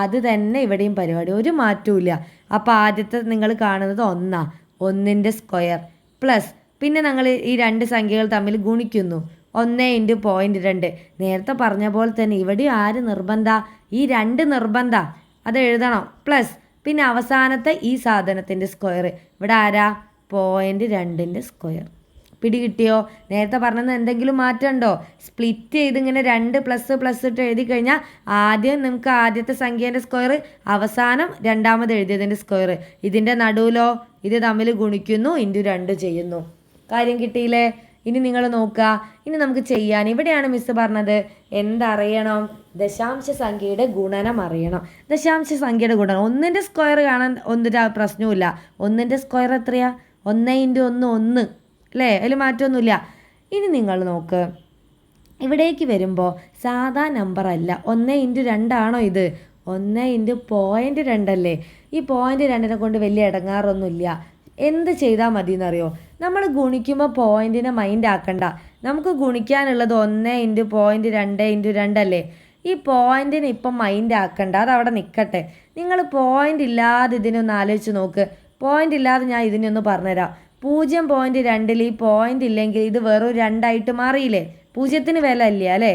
അത് തന്നെ ഇവിടെയും പരിപാടി, ഒരു മാറ്റവും. അപ്പോൾ ആദ്യത്തെ നിങ്ങൾ കാണുന്നത് 1, 1ൻ്റെ സ്ക്വയർ പ്ലസ് പിന്നെ ഞങ്ങൾ ഈ 2 സംഖ്യകൾ തമ്മിൽ ഗുണിക്കുന്നു. 1 × 0.2. നേരത്തെ പറഞ്ഞ പോലെ തന്നെ ഇവിടെ ആര് നിർബന്ധ? ഈ 2 നിർബന്ധ, അത് എഴുതണം. പ്ലസ് പിന്നെ അവസാനത്തെ ഈ സാധനത്തിൻ്റെ സ്ക്വയർ. ഇവിടെ ആരാ? 0.2ൻ്റെ സ്ക്വയർ. പിടികിട്ടിയോ? നേരത്തെ പറഞ്ഞത് എന്തെങ്കിലും മാറ്റമുണ്ടോ? സ്പ്ലിറ്റ് ചെയ്ത് ഇങ്ങനെ 2 ++ ഇട്ട് എഴുതി കഴിഞ്ഞാൽ ആദ്യം നമുക്ക് ആദ്യത്തെ സംഖ്യേൻ്റെ സ്ക്വയർ, അവസാനം രണ്ടാമത് എഴുതിയതിൻ്റെ സ്ക്വയർ. ഇതിൻ്റെ നടുവിലോ ഇത് തമ്മിൽ ഗുണിക്കുന്നു × 2 ചെയ്യുന്നു. കാര്യം കിട്ടിയില്ലേ? ഇനി നിങ്ങൾ നോക്കുക. ഇനി നമുക്ക് ചെയ്യാൻ ഇവിടെയാണ് മിസ് പറഞ്ഞത് എന്തറിയണം? ദശാംശ സംഖ്യയുടെ ഗുണനം അറിയണം. ദശാംശ സംഖ്യയുടെ ഗുണനം. 1ൻ്റെ സ്ക്വയർ കാണാൻ ഒന്നിൻ്റെ പ്രശ്നവുമില്ല. 1ൻ്റെ സ്ക്വയർ എത്രയാ? 1 × 1 1 അല്ലേ? അതിൽ മാറ്റമൊന്നുമില്ല. ഇനി നിങ്ങൾ നോക്ക്, ഇവിടേക്ക് വരുമ്പോൾ സാധാ നമ്പർ അല്ല, 1 × 2 ആണോ ഇത്? 1 × 0.2 അല്ലേ? ഈ 0.2 കൊണ്ട് വലിയ ഇടങ്ങാറൊന്നുമില്ല. എന്ത് ചെയ്താൽ മതി എന്നറിയോ? നമ്മൾ ഗുണിക്കുമ്പോൾ പോയിൻറ്റിനെ മൈൻഡ് ആക്കണ്ട. നമുക്ക് ഗുണിക്കാനുള്ളത് 1 × 0.2 × 2 അല്ലേ? ഈ പോയിൻറ്റിനെ ഇപ്പം മൈൻഡ് ആക്കണ്ട, അതവിടെ നിൽക്കട്ടെ. നിങ്ങൾ പോയിൻ്റ് ഇല്ലാതെ ഇതിനൊന്ന് ആലോചിച്ച് നോക്ക്. പോയിൻ്റ് ഇല്ലാതെ ഞാൻ ഇതിനൊന്ന് പറഞ്ഞുതരാം. 0.2ൽ ഈ പോയിൻ്റ് ഇല്ലെങ്കിൽ ഇത് വെറും 2 ആയിട്ട് മാറിയില്ലേ? 0ന് വില ഇല്ല അല്ലേ?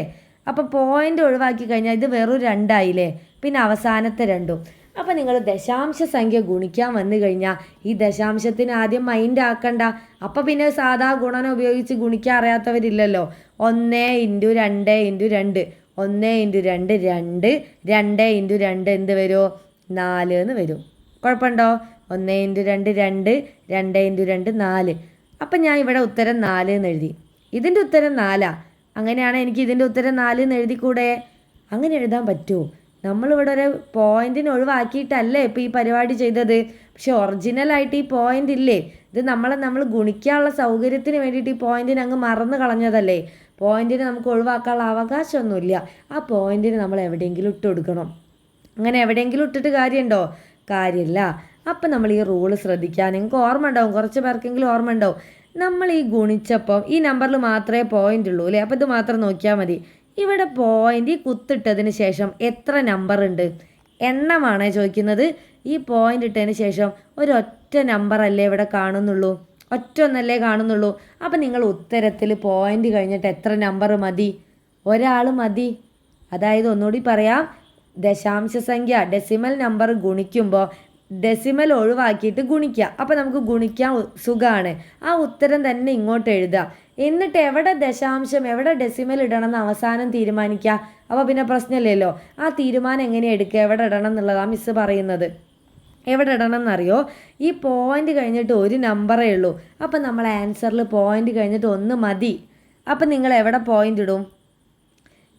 അപ്പോൾ പോയിൻ്റ് ഒഴിവാക്കി കഴിഞ്ഞാൽ ഇത് വെറും 2 ആയില്ലേ? പിന്നെ അവസാനത്തെ 2ഉം. അപ്പോൾ നിങ്ങൾ ദശാംശ സംഖ്യ ഗുണിക്കാൻ വന്നു കഴിഞ്ഞാൽ ഈ ദശാംശത്തിന് ആദ്യം മൈൻഡ് ആക്കണ്ട. അപ്പോൾ പിന്നെ സാധാ ഗുണനം ഉപയോഗിച്ച് ഗുണിക്കാൻ അറിയാത്തവരില്ലല്ലോ. 1 × 2 × 2 1 × 2 2 2 × 2 എന്ത് വരും? 4 എന്ന് വരും. കുഴപ്പമുണ്ടോ? 1 × 2 2 2 × 2 4. അപ്പം ഞാൻ ഇവിടെ ഉത്തരം 4 എന്ന് എഴുതി. ഇതിൻ്റെ ഉത്തരം 4. അങ്ങനെയാണെങ്കിൽ എനിക്ക് ഇതിൻ്റെ ഉത്തരം 4 എന്ന് എഴുതിക്കൂടെ? അങ്ങനെ എഴുതാൻ പറ്റുമോ? നമ്മളിവിടെ ഒരു പോയിൻറ്റിന് ഒഴിവാക്കിയിട്ടല്ലേ ഇപ്പോൾ ഈ പരിപാടി ചെയ്തത്. പക്ഷെ ഒറിജിനലായിട്ട് ഈ പോയിൻ്റ് ഇല്ലേ? ഇത് നമ്മൾ ഗുണിക്കാനുള്ള സൗകര്യത്തിന് വേണ്ടിയിട്ട് ഈ പോയിൻറ്റിന് അങ്ങ് മറന്നു കളഞ്ഞതല്ലേ. പോയിൻറ്റിന് നമുക്ക് ഒഴിവാക്കാനുള്ള അവകാശമൊന്നുമില്ല. ആ പോയിൻറ്റിന് നമ്മൾ എവിടെയെങ്കിലും ഇട്ട് കൊടുക്കണം. അങ്ങനെ എവിടെയെങ്കിലും ഇട്ടിട്ട് കാര്യമുണ്ടോ? കാര്യമില്ല. അപ്പം നമ്മൾ ഈ റൂള് ശ്രദ്ധിക്കാൻ നിങ്ങൾക്ക് ഓർമ്മ ഉണ്ടാവും, കുറച്ച് പേർക്കെങ്കിലും ഓർമ്മ ഉണ്ടാവും. നമ്മൾ ഈ ഗുണിച്ചപ്പം ഈ നമ്പറിൽ മാത്രമേ പോയിൻ്റ് ഉള്ളൂ അല്ലേ? അപ്പോൾ ഇത് മാത്രം നോക്കിയാൽ മതി. ഇവിടെ പോയിന്റ് കുത്തിട്ടതിന് ശേഷം എത്ര നമ്പർ ഉണ്ട്? എണ്ണമാണ് ചോദിക്കുന്നത്. ഈ പോയിന്റ് ഇട്ടതിന് ശേഷം ഒരൊറ്റ നമ്പർ അല്ലേ ഇവിടെ കാണുന്നുള്ളൂ, ഒറ്റ ഒന്നല്ലേ കാണുന്നുള്ളൂ. അപ്പം നിങ്ങൾ ഉത്തരത്തിൽ പോയിന്റ് കഴിഞ്ഞിട്ട് എത്ര നമ്പർ മതി? ഒരാൾ മതി. അതായത് ഒന്നുകൂടി പറയാം, ദശാംശ സംഖ്യ ഡെസിമൽ നമ്പർ ഗുണിക്കുമ്പോൾ ഡെസിമൽ ഒഴിവാക്കിയിട്ട് ഗുണിക്കുക. അപ്പോൾ നമുക്ക് ഗുണിക്കാൻ സുഖമാണ്. ആ ഉത്തരം തന്നെ ഇങ്ങോട്ട് എഴുതുക. എന്നിട്ട് എവിടെ ദശാംശം എവിടെ ഡെസിമൽ ഇടണം എന്ന് അവസാനം തീരുമാനിക്കുക. അപ്പോൾ പിന്നെ പ്രശ്നമില്ലല്ലോ. ആ തീരുമാനം എങ്ങനെ എടുക്കുക, എവിടെ ഇടണം എന്നുള്ളതാണ് മിസ്സ് പറയുന്നത്. എവിടെ ഇടണം എന്നറിയോ? ഈ പോയിന്റ് കഴിഞ്ഞിട്ട് ഒരു നമ്പറേ ഉള്ളൂ. അപ്പം നമ്മൾ ആൻസറിൽ പോയിന്റ് കഴിഞ്ഞിട്ട് 1 മതി. അപ്പം നിങ്ങൾ എവിടെ പോയിന്റ് ഇടും?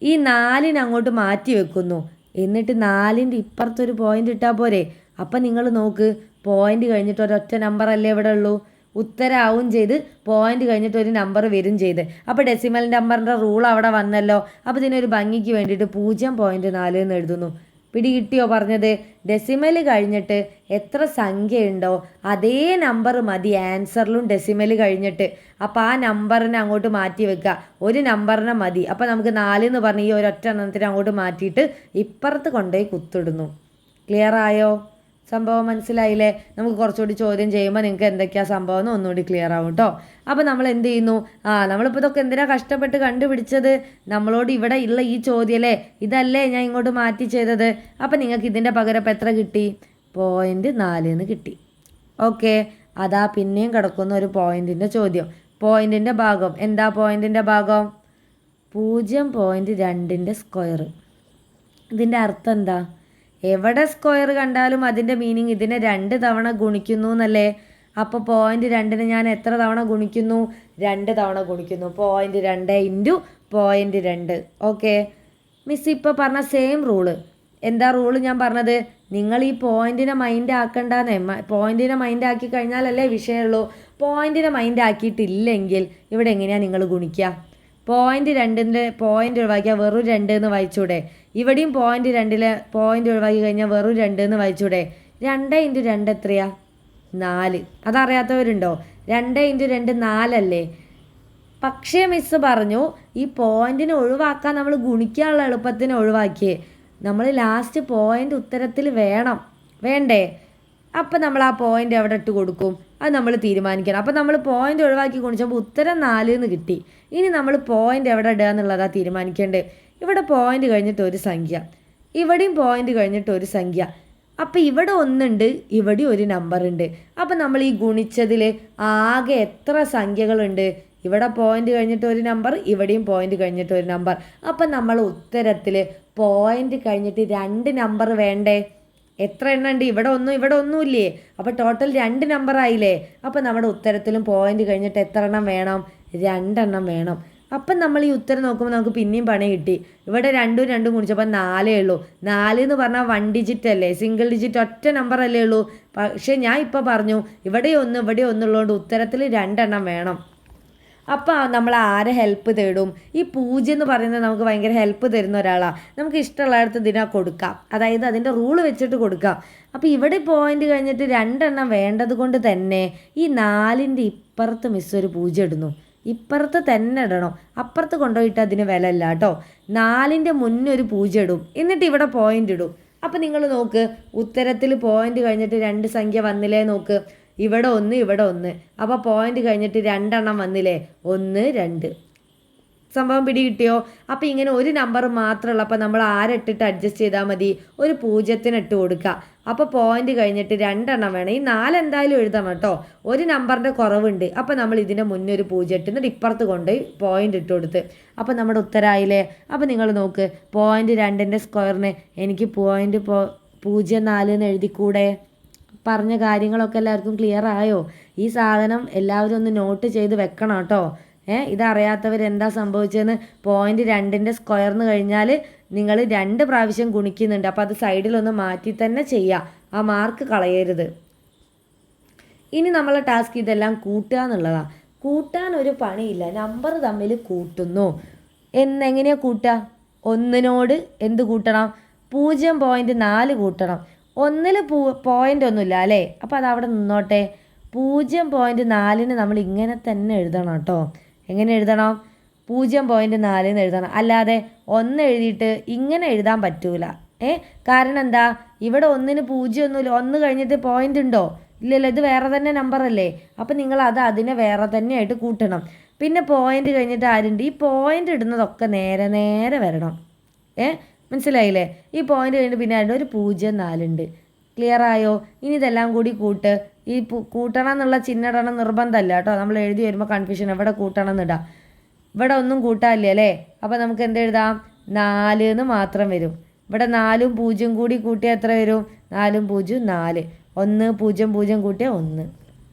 ഈ 4 അങ്ങോട്ട് മാറ്റി വെക്കുന്നു. എന്നിട്ട് 4ൻ്റെ ഇപ്പുറത്തൊരു പോയിന്റ് ഇട്ടാൽ പോരെ? അപ്പം നിങ്ങൾ നോക്ക്, പോയിന്റ് കഴിഞ്ഞിട്ട് ഒരൊറ്റ നമ്പർ അല്ലേ ഇവിടെ ഉള്ളൂ. ഉത്തരാവും ചെയ്ത് പോയിന്റ് കഴിഞ്ഞിട്ട് ഒരു നമ്പർ വരും ചെയ്ത്. അപ്പോൾ ഡെസിമൽ നമ്പറിൻ്റെ റൂൾ അവിടെ വന്നല്ലോ. അപ്പോൾ ഇതിനൊരു ഭംഗിക്ക് വേണ്ടിയിട്ട് 0.4 എന്ന് എഴുതുന്നു. പിടി കിട്ടിയോ പറഞ്ഞത്? ഡെസിമൽ കഴിഞ്ഞിട്ട് എത്ര സംഖ്യയുണ്ടോ അതേ നമ്പർ മതി ആൻസറിലും ഡെസിമൽ കഴിഞ്ഞിട്ട്. അപ്പോൾ ആ നമ്പറിനെ അങ്ങോട്ട് മാറ്റി വെക്കുക. ഒരു നമ്പറിനെ മതി. അപ്പോൾ നമുക്ക് 4 എന്ന് പറഞ്ഞ് ഈ ഒരൊറ്റ എണ്ണത്തിന് അങ്ങോട്ട് മാറ്റിയിട്ട് ഇപ്പുറത്ത് കൊണ്ടുപോയി കുത്തിടുന്നു. ക്ലിയർ ആയോ? സംഭവം മനസ്സിലായില്ലേ? നമുക്ക് കുറച്ചുകൂടി ചോദ്യം ചെയ്യുമ്പോൾ നിങ്ങൾക്ക് എന്തൊക്കെയാണ് സംഭവം എന്ന് ഒന്നുകൂടി ക്ലിയർ ആവും കേട്ടോ. അപ്പോൾ നമ്മൾ എന്ത് ചെയ്യുന്നു? നമ്മളിപ്പോൾ ഇതൊക്കെ എന്തിനാണ് കഷ്ടപ്പെട്ട് കണ്ടുപിടിച്ചത്? നമ്മളോട് ഇവിടെ ഉള്ള ഈ ചോദ്യമല്ലേ, ഇതല്ലേ ഞാൻ ഇങ്ങോട്ട് മാറ്റി ചെയ്തത്. അപ്പോൾ നിങ്ങൾക്ക് ഇതിൻ്റെ പകരം ഇപ്പം എത്ര കിട്ടി? 0.4 എന്ന് കിട്ടി. ഓക്കെ, അതാ പിന്നെയും കിടക്കുന്ന ഒരു പോയിന്റിൻ്റെ ചോദ്യം. പോയിന്റിൻ്റെ ഭാഗം എന്താ? പോയിന്റിൻ്റെ ഭാഗം 0.2ൻ്റെ സ്ക്വയർ. ഇതിൻ്റെ അർത്ഥം എന്താ? എവിടെ സ്ക്വയർ കണ്ടാലും അതിൻ്റെ മീനിങ് ഇതിനെ 2 തവണ ഗുണിക്കുന്നു എന്നല്ലേ. അപ്പോൾ 0.2നെ ഞാൻ എത്ര തവണ ഗുണിക്കുന്നു? 2 തവണ ഗുണിക്കുന്നു. 0.2 ഇൻറ്റു 0.2. ഓക്കെ, മിസ് ഇപ്പോൾ പറഞ്ഞ സെയിം റൂള്. എന്താ റൂള് ഞാൻ പറഞ്ഞത്? നിങ്ങൾ ഈ പോയിന്റിനെ മൈൻഡ് ആക്കണ്ടെന്നേ. പോയിന്റിനെ മൈൻഡ് ആക്കി കഴിഞ്ഞാലല്ലേ വിഷയമുള്ളൂ. പോയിന്റിനെ മൈൻഡ് ആക്കിയിട്ടില്ലെങ്കിൽ ഇവിടെ എങ്ങനെയാണ് നിങ്ങൾ ഗുണിക്കുക? 0.2ൻ്റെ പോയിന്റ് ഒഴിവാക്കിയാൽ വെറും 2 എന്ന് വായിച്ചൂടെ? ഇവിടെയും 0.2 പോയിന്റ് ഒഴിവാക്കി കഴിഞ്ഞാൽ വെറും 2 എന്ന് വായിച്ചൂടെ? 2 ഇൻറ്റു 2 എത്രയാ? 4. അതറിയാത്തവരുണ്ടോ? 2 ഇൻറ്റു 2 4 അല്ലേ? പക്ഷേ മിസ്സ് പറഞ്ഞു ഈ പോയിന്റിനെ ഒഴിവാക്കാൻ നമ്മൾ ഗുണിക്കാനുള്ള എളുപ്പത്തിന് ഒഴിവാക്കിയേ. നമ്മൾ ലാസ്റ്റ് പോയിന്റ് ഉത്തരത്തിൽ വേണ്ടേ? അപ്പം നമ്മൾ ആ പോയിന്റ് എവിടെ ഇട്ട് കൊടുക്കും? അത് നമ്മൾ തീരുമാനിക്കണം. അപ്പം നമ്മൾ പോയിന്റ് ഒഴിവാക്കി ഗുണിച്ചപ്പോൾ ഉത്തരം 4 എന്ന് കിട്ടി. ഇനി നമ്മൾ പോയിന്റ് എവിടെ ഇടുക എന്നുള്ളതാണ് തീരുമാനിക്കേണ്ടത്. ഇവിടെ പോയിന്റ് കഴിഞ്ഞിട്ട് ഒരു സംഖ്യ, ഇവിടെയും പോയിന്റ് കഴിഞ്ഞിട്ട് ഒരു സംഖ്യ. അപ്പോൾ ഇവിടെ 1 ഉണ്ട്, ഇവിടെ ഒരു നമ്പർ ഉണ്ട്. അപ്പം നമ്മൾ ഈ ഗുണിച്ചതിൽ ആകെ എത്ര സംഖ്യകളുണ്ട്? ഇവിടെ പോയിന്റ് കഴിഞ്ഞിട്ട് ഒരു നമ്പർ, ഇവിടെയും പോയിന്റ് കഴിഞ്ഞിട്ട് ഒരു നമ്പർ. അപ്പം നമ്മൾ ഉത്തരത്തിൽ പോയിന്റ് കഴിഞ്ഞിട്ട് 2 നമ്പർ വേണ്ടേ? എത്ര എണ്ണം ഉണ്ട്? ഇവിടെ 1, ഇവിടെ 1 ഇല്ലേ? അപ്പോൾ ടോട്ടൽ 2 നമ്പർ ആയില്ലേ? അപ്പോൾ നമ്മുടെ ഉത്തരത്തിലും പോയിന്റ് കഴിഞ്ഞിട്ട് എത്ര എണ്ണം വേണം? 2 എണ്ണം വേണം. അപ്പം നമ്മൾ ഈ ഉത്തരം നോക്കുമ്പോൾ നമുക്ക് പിന്നെയും പണി കിട്ടി. ഇവിടെ 2 2 ഗുണിച്ചപ്പോൾ 4 ഉള്ളൂ. 4 എന്ന് പറഞ്ഞാൽ 1 ഡിജിറ്റ് അല്ലേ, സിംഗിൾ ഡിജിറ്റ് ഒറ്റ നമ്പർ അല്ലേ ഉള്ളൂ. പക്ഷേ ഞാൻ ഇപ്പോൾ പറഞ്ഞു ഇവിടെ 1 ഇവിടെ 1 ഉള്ളതുകൊണ്ട് ഉത്തരത്തിൽ 2 എണ്ണം വേണം. അപ്പോൾ നമ്മൾ ആരെ ഹെൽപ്പ് തേടും? ഈ 0 എന്ന് പറയുന്നത് നമുക്ക് ഭയങ്കര ഹെൽപ്പ് തരുന്ന ഒരാളാണ്. നമുക്ക് ഇഷ്ടമുള്ളയിടത്ത് ഇതിനെ കൊടുക്കാം, അതായത് അതിൻ്റെ റൂള് വെച്ചിട്ട് കൊടുക്കാം. അപ്പോൾ ഇവിടെ പോയിന്റ് കഴിഞ്ഞിട്ട് 2 എണ്ണം വേണ്ടത് കൊണ്ട് തന്നെ ഈ 4ൻ്റെ ഇപ്പുറത്ത് മിസ് ഒരു 0 ഇടുന്നു. ഇപ്പുറത്ത് തന്നെ ഇടണം, അപ്പുറത്ത് കൊണ്ടുപോയിട്ട് അതിന് വില ഇല്ല കേട്ടോ. 4ൻ്റെ മുന്നേ ഒരു 0 ഇടും, എന്നിട്ട് ഇവിടെ പോയിന്റ് ഇടും. അപ്പം നിങ്ങൾ നോക്ക്, ഉത്തരത്തിൽ പോയിന്റ് കഴിഞ്ഞിട്ട് 2 സംഖ്യ വന്നില്ലേ നോക്ക്. ഇവിടെ 1 ഇവിടെ 1. അപ്പോൾ പോയിന്റ് കഴിഞ്ഞിട്ട് 2 എണ്ണം വന്നില്ലേ? 1 2. സംഭവം പിടി കിട്ടിയോ? അപ്പോൾ ഇങ്ങനെ ഒരു നമ്പർ മാത്രമുള്ളപ്പോൾ നമ്മൾ ആരിട്ടിട്ട് അഡ്ജസ്റ്റ് ചെയ്താൽ മതി? ഒരു 0 ഇട്ട് കൊടുക്കുക. അപ്പോൾ പോയിന്റ് കഴിഞ്ഞിട്ട് 2 എണ്ണം വേണം. ഈ 4 എന്തായാലും എഴുതണം കേട്ടോ. ഒരു നമ്പറിൻ്റെ കുറവുണ്ട്. അപ്പോൾ നമ്മൾ ഇതിൻ്റെ മുന്നേ ഒരു 0 ഇട്ടിട്ട് ഇപ്പുറത്ത് കൊണ്ട് പോയിന്റ് ഇട്ട് കൊടുത്ത്. അപ്പോൾ നമ്മുടെ ഉത്തരമായില്ലേ? അപ്പോൾ നിങ്ങൾ നോക്ക്, 0.2ൻ്റെ സ്ക്വയറിന് എനിക്ക് 0.04 എന്ന് എഴുതിക്കൂടെ? പറഞ്ഞ കാര്യങ്ങളൊക്കെ എല്ലാവർക്കും ക്ലിയർ ആയോ? ഈ സാധനം എല്ലാവരും ഒന്ന് നോട്ട് ചെയ്ത് വെക്കണം കേട്ടോ. ഇതറിയാത്തവർ എന്താ സംഭവിച്ചതെന്ന്, 0.2ൻ്റെ സ്ക്വയർന്ന് കഴിഞ്ഞാൽ നിങ്ങൾ 2 പ്രാവശ്യം ഗുണിക്കുന്നുണ്ട്. അപ്പോൾ അത് സൈഡിലൊന്ന് മാറ്റി തന്നെ ചെയ്യുക, ആ മാർക്ക് കളയരുത്. ഇനി നമ്മളെ ടാസ്ക് ഇതെല്ലാം കൂട്ടുക എന്നുള്ളതാണ്. കൂട്ടാൻ ഒരു പണിയില്ല, നമ്പർ തമ്മിൽ കൂട്ടുന്നു. എങ്ങനെയാണ് കൂട്ടുക? 1നോട് എന്ത് കൂട്ടണം? 0.4 കൂട്ടണം. 1ൽ പോയിൻ്റ് ഒന്നുമില്ല അല്ലേ? അപ്പോൾ അതവിടെ നിന്നോട്ടെ. 0.4ന് നമ്മൾ ഇങ്ങനെ തന്നെ എഴുതണം കേട്ടോ. എങ്ങനെ എഴുതണം? 0.4 എന്ന് എഴുതണം. അല്ലാതെ 1 എഴുതിയിട്ട് ഇങ്ങനെ എഴുതാൻ പറ്റൂല. കാരണം എന്താ, ഇവിടെ 1-ന് 0 ഒന്നുമില്ല. 1 കഴിഞ്ഞിട്ട് പോയിൻ്റ് ഉണ്ടോ? ഇല്ലല്ലോ, ഇത് വേറെ തന്നെ നമ്പറല്ലേ. അപ്പം നിങ്ങൾ അതിനെ വേറെ തന്നെയായിട്ട് കൂട്ടണം. പിന്നെ പോയിൻ്റ് കഴിഞ്ഞിട്ട് ആരുണ്ട്? ഈ പോയിൻ്റ് ഇടുന്നതൊക്കെ നേരെ നേരെ വരണം. മനസ്സിലായില്ലേ? ഈ പോയിൻ്റ് കഴിഞ്ഞിട്ട് പിന്നെ ആരുടെ ഒരു 0.4 ഉണ്ട്. ക്ലിയർ ആയോ? ഇനി ഇതെല്ലാം കൂടി കൂട്ട്. ഈ കൂട്ടണം എന്നുള്ള ചിഹ്നം ഇടണം നിർബന്ധമല്ല കേട്ടോ. നമ്മൾ എഴുതി വരുമ്പോൾ കൺഫ്യൂഷൻ, എവിടെ കൂട്ടണം എന്നിടാം. ഇവിടെ ഒന്നും കൂട്ടാനില്ല അല്ലേ. അപ്പോൾ നമുക്ക് എന്തെഴുതാം? 4 എന്ന് മാത്രം വരും. ഇവിടെ 4ഉം 0 കൂടി കൂട്ടിയാൽ എത്ര വരും? 4ഉം 0 4. 1 0 0 കൂട്ടിയാൽ 1.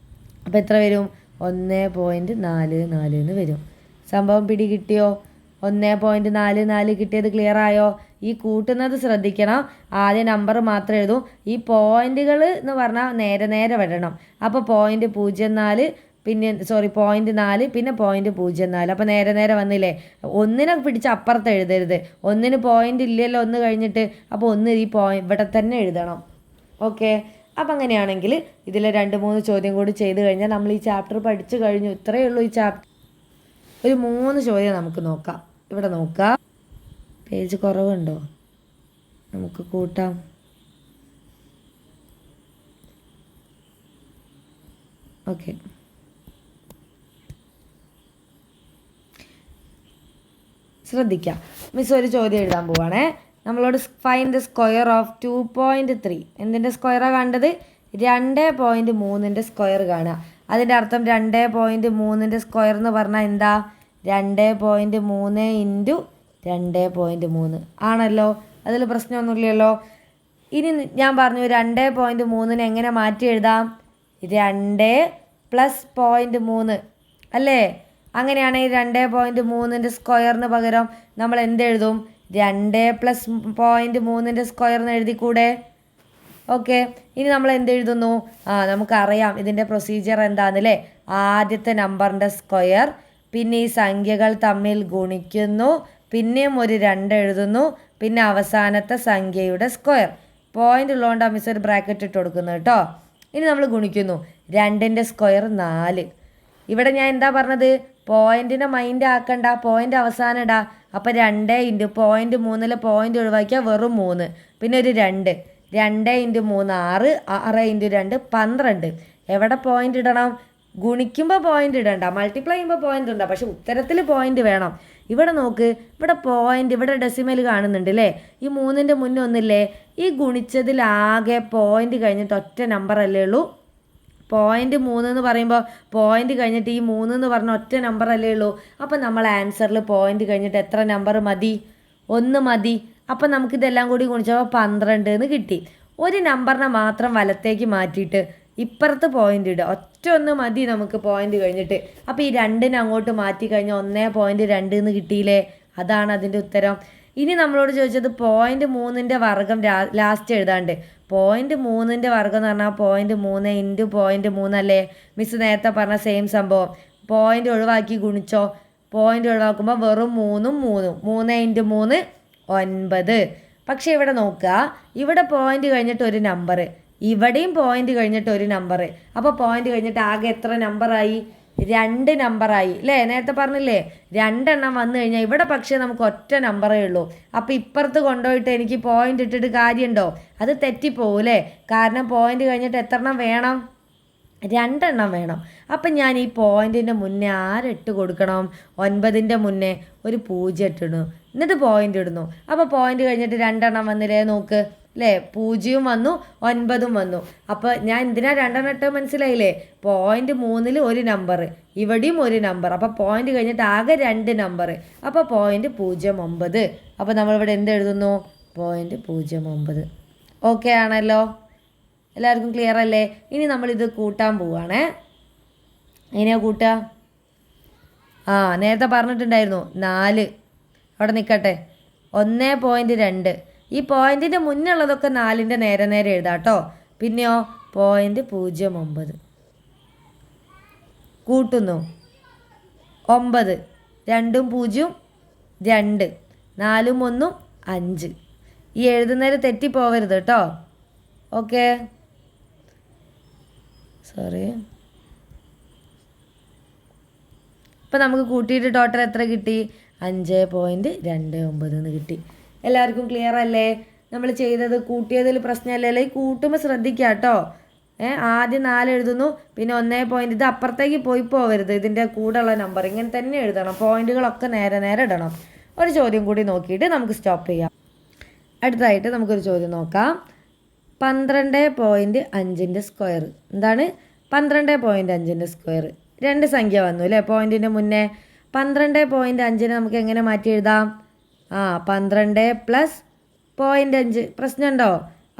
അപ്പോൾ എത്ര വരും? 1.44 എന്ന് വരും. സംഭവം പിടി കിട്ടിയോ? 1.44 കിട്ടിയത് ക്ലിയർ ആയോ? ഈ കൂട്ടുന്നത് ശ്രദ്ധിക്കണം. ആദ്യം നമ്പർ മാത്രം എഴുതും. ഈ പോയിന്റുകൾ എന്ന് പറഞ്ഞാൽ നേരെ നേരെ വരണം. അപ്പോൾ 0.04 പിന്നെ 0.4 പിന്നെ 0.04. അപ്പോൾ നേരെ നേരെ വന്നില്ലേ? 1-നെ പിടിച്ച് അപ്പുറത്ത് എഴുതരുത്. 1-ന് പോയിന്റ് ഇല്ലല്ലോ 1 കഴിഞ്ഞിട്ട്. അപ്പോൾ 1 ഈ ഇവിടെ തന്നെ എഴുതണം. ഓക്കെ. അപ്പം അങ്ങനെയാണെങ്കിൽ ഇതിൽ 2-3 ചോദ്യം കൂടി ചെയ്ത് കഴിഞ്ഞാൽ നമ്മൾ ഈ ചാപ്റ്റർ പഠിച്ചു കഴിഞ്ഞു. ഇത്രയേ ഉള്ളൂ ഈ ചാപ്റ്റർ. ഒരു 3 ചോദ്യം നമുക്ക് നോക്കാം. ഇവിടെ നോക്കാം. പേജ് കുറവുണ്ടോ? നമുക്ക് കൂട്ടാം. ഓക്കെ. ശ്രദ്ധിക്കാം. മിസ് ഒരു ചോദ്യം എഴുതാൻ പോവാണേ. നമ്മളോട് ഫൈൻഡ് ദ സ്ക്വയർ ഓഫ് 2.3. എന്തിൻ്റെ സ്ക്വയറാണ് കണ്ടത്? 2.3ൻ്റെ സ്ക്വയർ കാണുക. അതിൻ്റെ അർത്ഥം 2.3ൻ്റെ സ്ക്വയർ എന്ന് പറഞ്ഞാൽ എന്താ? 2.3 ഇൻറ്റു 2.3 ആണല്ലോ. അതിൽ പ്രശ്നമൊന്നുമില്ലല്ലോ. ഇനി ഞാൻ പറഞ്ഞു 2.3നെ എങ്ങനെ മാറ്റി എഴുതാം? 2 + 0.3 അല്ലേ? അങ്ങനെയാണെങ്കിൽ 2.3ൻ്റെ സ്ക്വയറിന് പകരം നമ്മൾ എന്തെഴുതും? 2 + 0.3ൻ്റെ സ്ക്വയർ എന്ന് എഴുതിക്കൂടെ? ഓക്കെ. ഇനി നമ്മൾ എന്തെഴുതുന്നു? നമുക്കറിയാം ഇതിൻ്റെ പ്രൊസീജിയർ എന്താണെന്നല്ലേ. ആദ്യത്തെ നമ്പറിൻ്റെ സ്ക്വയർ, പിന്നെ ഈ സംഖ്യകൾ തമ്മിൽ ഗുണിക്കുന്നു, പിന്നെയും ഒരു 2 എഴുതുന്നു, പിന്നെ അവസാനത്തെ സംഖ്യയുടെ സ്ക്വയർ. പോയിൻ്റ് ഉള്ളതുകൊണ്ടാണ് മിസ് ഒരു ബ്രാക്കറ്റ് ഇട്ട് കൊടുക്കുന്നത് കേട്ടോ. ഇനി നമ്മൾ ഗുണിക്കുന്നു. 2ൻ്റെ സ്ക്വയർ 4. ഇവിടെ ഞാൻ എന്താ പറഞ്ഞത്? പോയിൻറ്റിനെ മൈൻഡ് ആക്കണ്ട, പോയിൻ്റ് അവസാനം ഇടാം. അപ്പോൾ 2 ഇൻറ്റു 0.3 പോയിൻ്റ് ഒഴിവാക്കിയാൽ വെറും 3, പിന്നെ ഒരു 2. 2 × 3 6, 6 × 2 12. എവിടെ പോയിൻ്റ് ഇടണം? ഗുണിക്കുമ്പോൾ പോയിൻ്റ് ഇടണ്ട, മൾട്ടിപ്ലൈ ചെയ്യുമ്പോൾ പോയിൻ്റ് ഇടണ്ട, പക്ഷെ ഉത്തരത്തിൽ പോയിൻ്റ് വേണം. ഇവിടെ നോക്ക്, ഇവിടെ പോയിൻ്റ്, ഇവിടെ ഡെസിമൽ കാണുന്നുണ്ട് അല്ലേ? ഈ 3ൻ്റെ മുന്നേ ഒന്നില്ലേ? ഈ ഗുണിച്ചതിലാകെ പോയിൻ്റ് കഴിഞ്ഞിട്ട് ഒറ്റ നമ്പർ അല്ലേ ഉള്ളൂ. 0.3 എന്ന് പറയുമ്പോൾ പോയിൻ്റ് കഴിഞ്ഞിട്ട് ഈ 3 എന്ന് പറഞ്ഞ ഒറ്റ നമ്പർ അല്ലേ ഉള്ളൂ. അപ്പോൾ നമ്മൾ ആൻസറിൽ പോയിൻ്റ് കഴിഞ്ഞിട്ട് എത്ര നമ്പർ മതി? 1 മതി. അപ്പോൾ നമുക്കിതെല്ലാം കൂടി ഗുണിച്ചപ്പോൾ 12 എന്ന് കിട്ടി. ഒരു നമ്പറിനെ മാത്രം വലത്തേക്ക് മാറ്റിയിട്ട് ഇപ്പുറത്ത് പോയിൻ്റ് ഇടുക. ഒറ്റ 1 മതി നമുക്ക് പോയിൻ്റ് കഴിഞ്ഞിട്ട്. അപ്പോൾ ഈ 2നെ അങ്ങോട്ട് മാറ്റി കഴിഞ്ഞാൽ 1.2 എന്ന് കിട്ടിയില്ലേ? അതാണ് അതിൻ്റെ ഉത്തരം. ഇനി നമ്മളോട് ചോദിച്ചത് 0.3ൻ്റെ വർഗ്ഗം ലാസ്റ്റ് എഴുതാണ്ട്. 0.3ൻ്റെ വർഗ്ഗം എന്ന് പറഞ്ഞാൽ 0.3 ഇൻറ്റു 0.3 അല്ലേ? മിസ് നേരത്തെ പറഞ്ഞ സെയിം സംഭവം. പോയിൻ്റ് ഒഴിവാക്കി ഗുണിച്ചോ. പോയിൻ്റ് ഒഴിവാക്കുമ്പോൾ വെറും 3ഉം 3ഉം. 3 × 3 9. പക്ഷേ ഇവിടെ നോക്കുക, ഇവിടെ പോയിൻ്റ് കഴിഞ്ഞിട്ട് ഒരു നമ്പർ, ഇവിടെയും പോയിൻ്റ് കഴിഞ്ഞിട്ട് ഒരു നമ്പർ. അപ്പോൾ പോയിൻ്റ് കഴിഞ്ഞിട്ട് ആകെ എത്ര നമ്പറായി? 2 നമ്പറായി അല്ലേ? നേരത്തെ പറഞ്ഞില്ലേ 2 എണ്ണം വന്നു കഴിഞ്ഞാൽ ഇവിടെ പക്ഷേ നമുക്ക് ഒറ്റ നമ്പറേ ഉള്ളൂ. അപ്പോൾ ഇപ്പുറത്ത് കൊണ്ടുപോയിട്ട് എനിക്ക് പോയിൻ്റ് ഇട്ടിട്ട് കാര്യമുണ്ടോ? അത് തെറ്റിപ്പോകൂലേ? കാരണം പോയിൻ്റ് കഴിഞ്ഞിട്ട് എത്ര എണ്ണം വേണം? 2 എണ്ണം വേണം. അപ്പം ഞാൻ ഈ പോയിൻറ്റിൻ്റെ മുന്നേ ആരിട്ട് കൊടുക്കണം? 9ൻ്റെ മുന്നേ ഒരു 0 ഇട്ടിടുന്നു, എന്നിട്ട് പോയിൻ്റ് ഇടുന്നു. അപ്പോൾ പോയിൻ്റ് കഴിഞ്ഞിട്ട് 2 എണ്ണം വന്നില്ലേ? നോക്ക് അല്ലേ? 0 വന്നു, 9ഉം വന്നു. അപ്പോൾ ഞാൻ എന്തിനാ 2 എണ്ണം ഇട്ട് മനസ്സിലായില്ലേ? 0.3ൽ ഒരു നമ്പർ, ഇവിടെയും ഒരു നമ്പർ. അപ്പോൾ പോയിൻ്റ് കഴിഞ്ഞിട്ട് ആകെ 2 നമ്പർ. അപ്പോൾ 0.09. അപ്പോൾ നമ്മളിവിടെ എന്തെഴുതുന്നു? 0.09. ഓക്കെ ആണല്ലോ? എല്ലാവർക്കും ക്ലിയർ അല്ലേ? ഇനി നമ്മളിത് കൂട്ടാൻ പോവുകയാണേ. എങ്ങനെയാണ് കൂട്ടുക? നേരത്തെ പറഞ്ഞിട്ടുണ്ടായിരുന്നു 4. അവിടെ നിൽക്കട്ടെ. 1.2. ഈ പോയിൻറ്റിൻ്റെ മുന്നേ ഉള്ളതൊക്കെ 4ൻ്റെ നേരെ നേരെ എഴുതാം കേട്ടോ. പിന്നെയോ 0.09 കൂട്ടുന്നു. 9, 2ഉം 0ഉം 2, 4ഉം 1ഉം 5. ഈ എഴുതുന്നതിൽ തെറ്റിപ്പോവരുത് കേട്ടോ. Okay, sorry. അപ്പോൾ നമുക്ക് കൂട്ടിയിട്ട് ടോട്ടൽ എത്ര കിട്ടി? 5.29 എന്ന് കിട്ടി. എല്ലാവർക്കും ക്ലിയർ അല്ലേ? നമ്മൾ ചെയ്തത് കൂട്ടിയതിൽ പ്രശ്നമല്ലേ? കൂട്ടുമ്പോൾ ശ്രദ്ധിക്കുക കേട്ടോ. ആദ്യം 4 എഴുതുന്നു, പിന്നെ 1 ഇത് അപ്പുറത്തേക്ക് പോവരുത്. ഇതിൻ്റെ കൂടെയുള്ള നമ്പർ ഇങ്ങനെ തന്നെ എഴുതണം. പോയിന്റുകളൊക്കെ നേരെ നേരെ ഇടണം. ഒരു ചോദ്യം കൂടി നോക്കിയിട്ട് നമുക്ക് സ്റ്റോപ്പ് ചെയ്യാം. അടുത്തതായിട്ട് നമുക്കൊരു ചോദ്യം നോക്കാം. 12.5ൻ്റെ സ്ക്വയർ. എന്താണ്? 12.5ൻ്റെ സ്ക്വയർ. 2 സംഖ്യ വന്നു അല്ലേ പോയിൻറ്റിൻ്റെ മുന്നേ. 12.5 നമുക്ക് എങ്ങനെ മാറ്റി എഴുതാം? 12 + 0.5. പ്രശ്നമുണ്ടോ?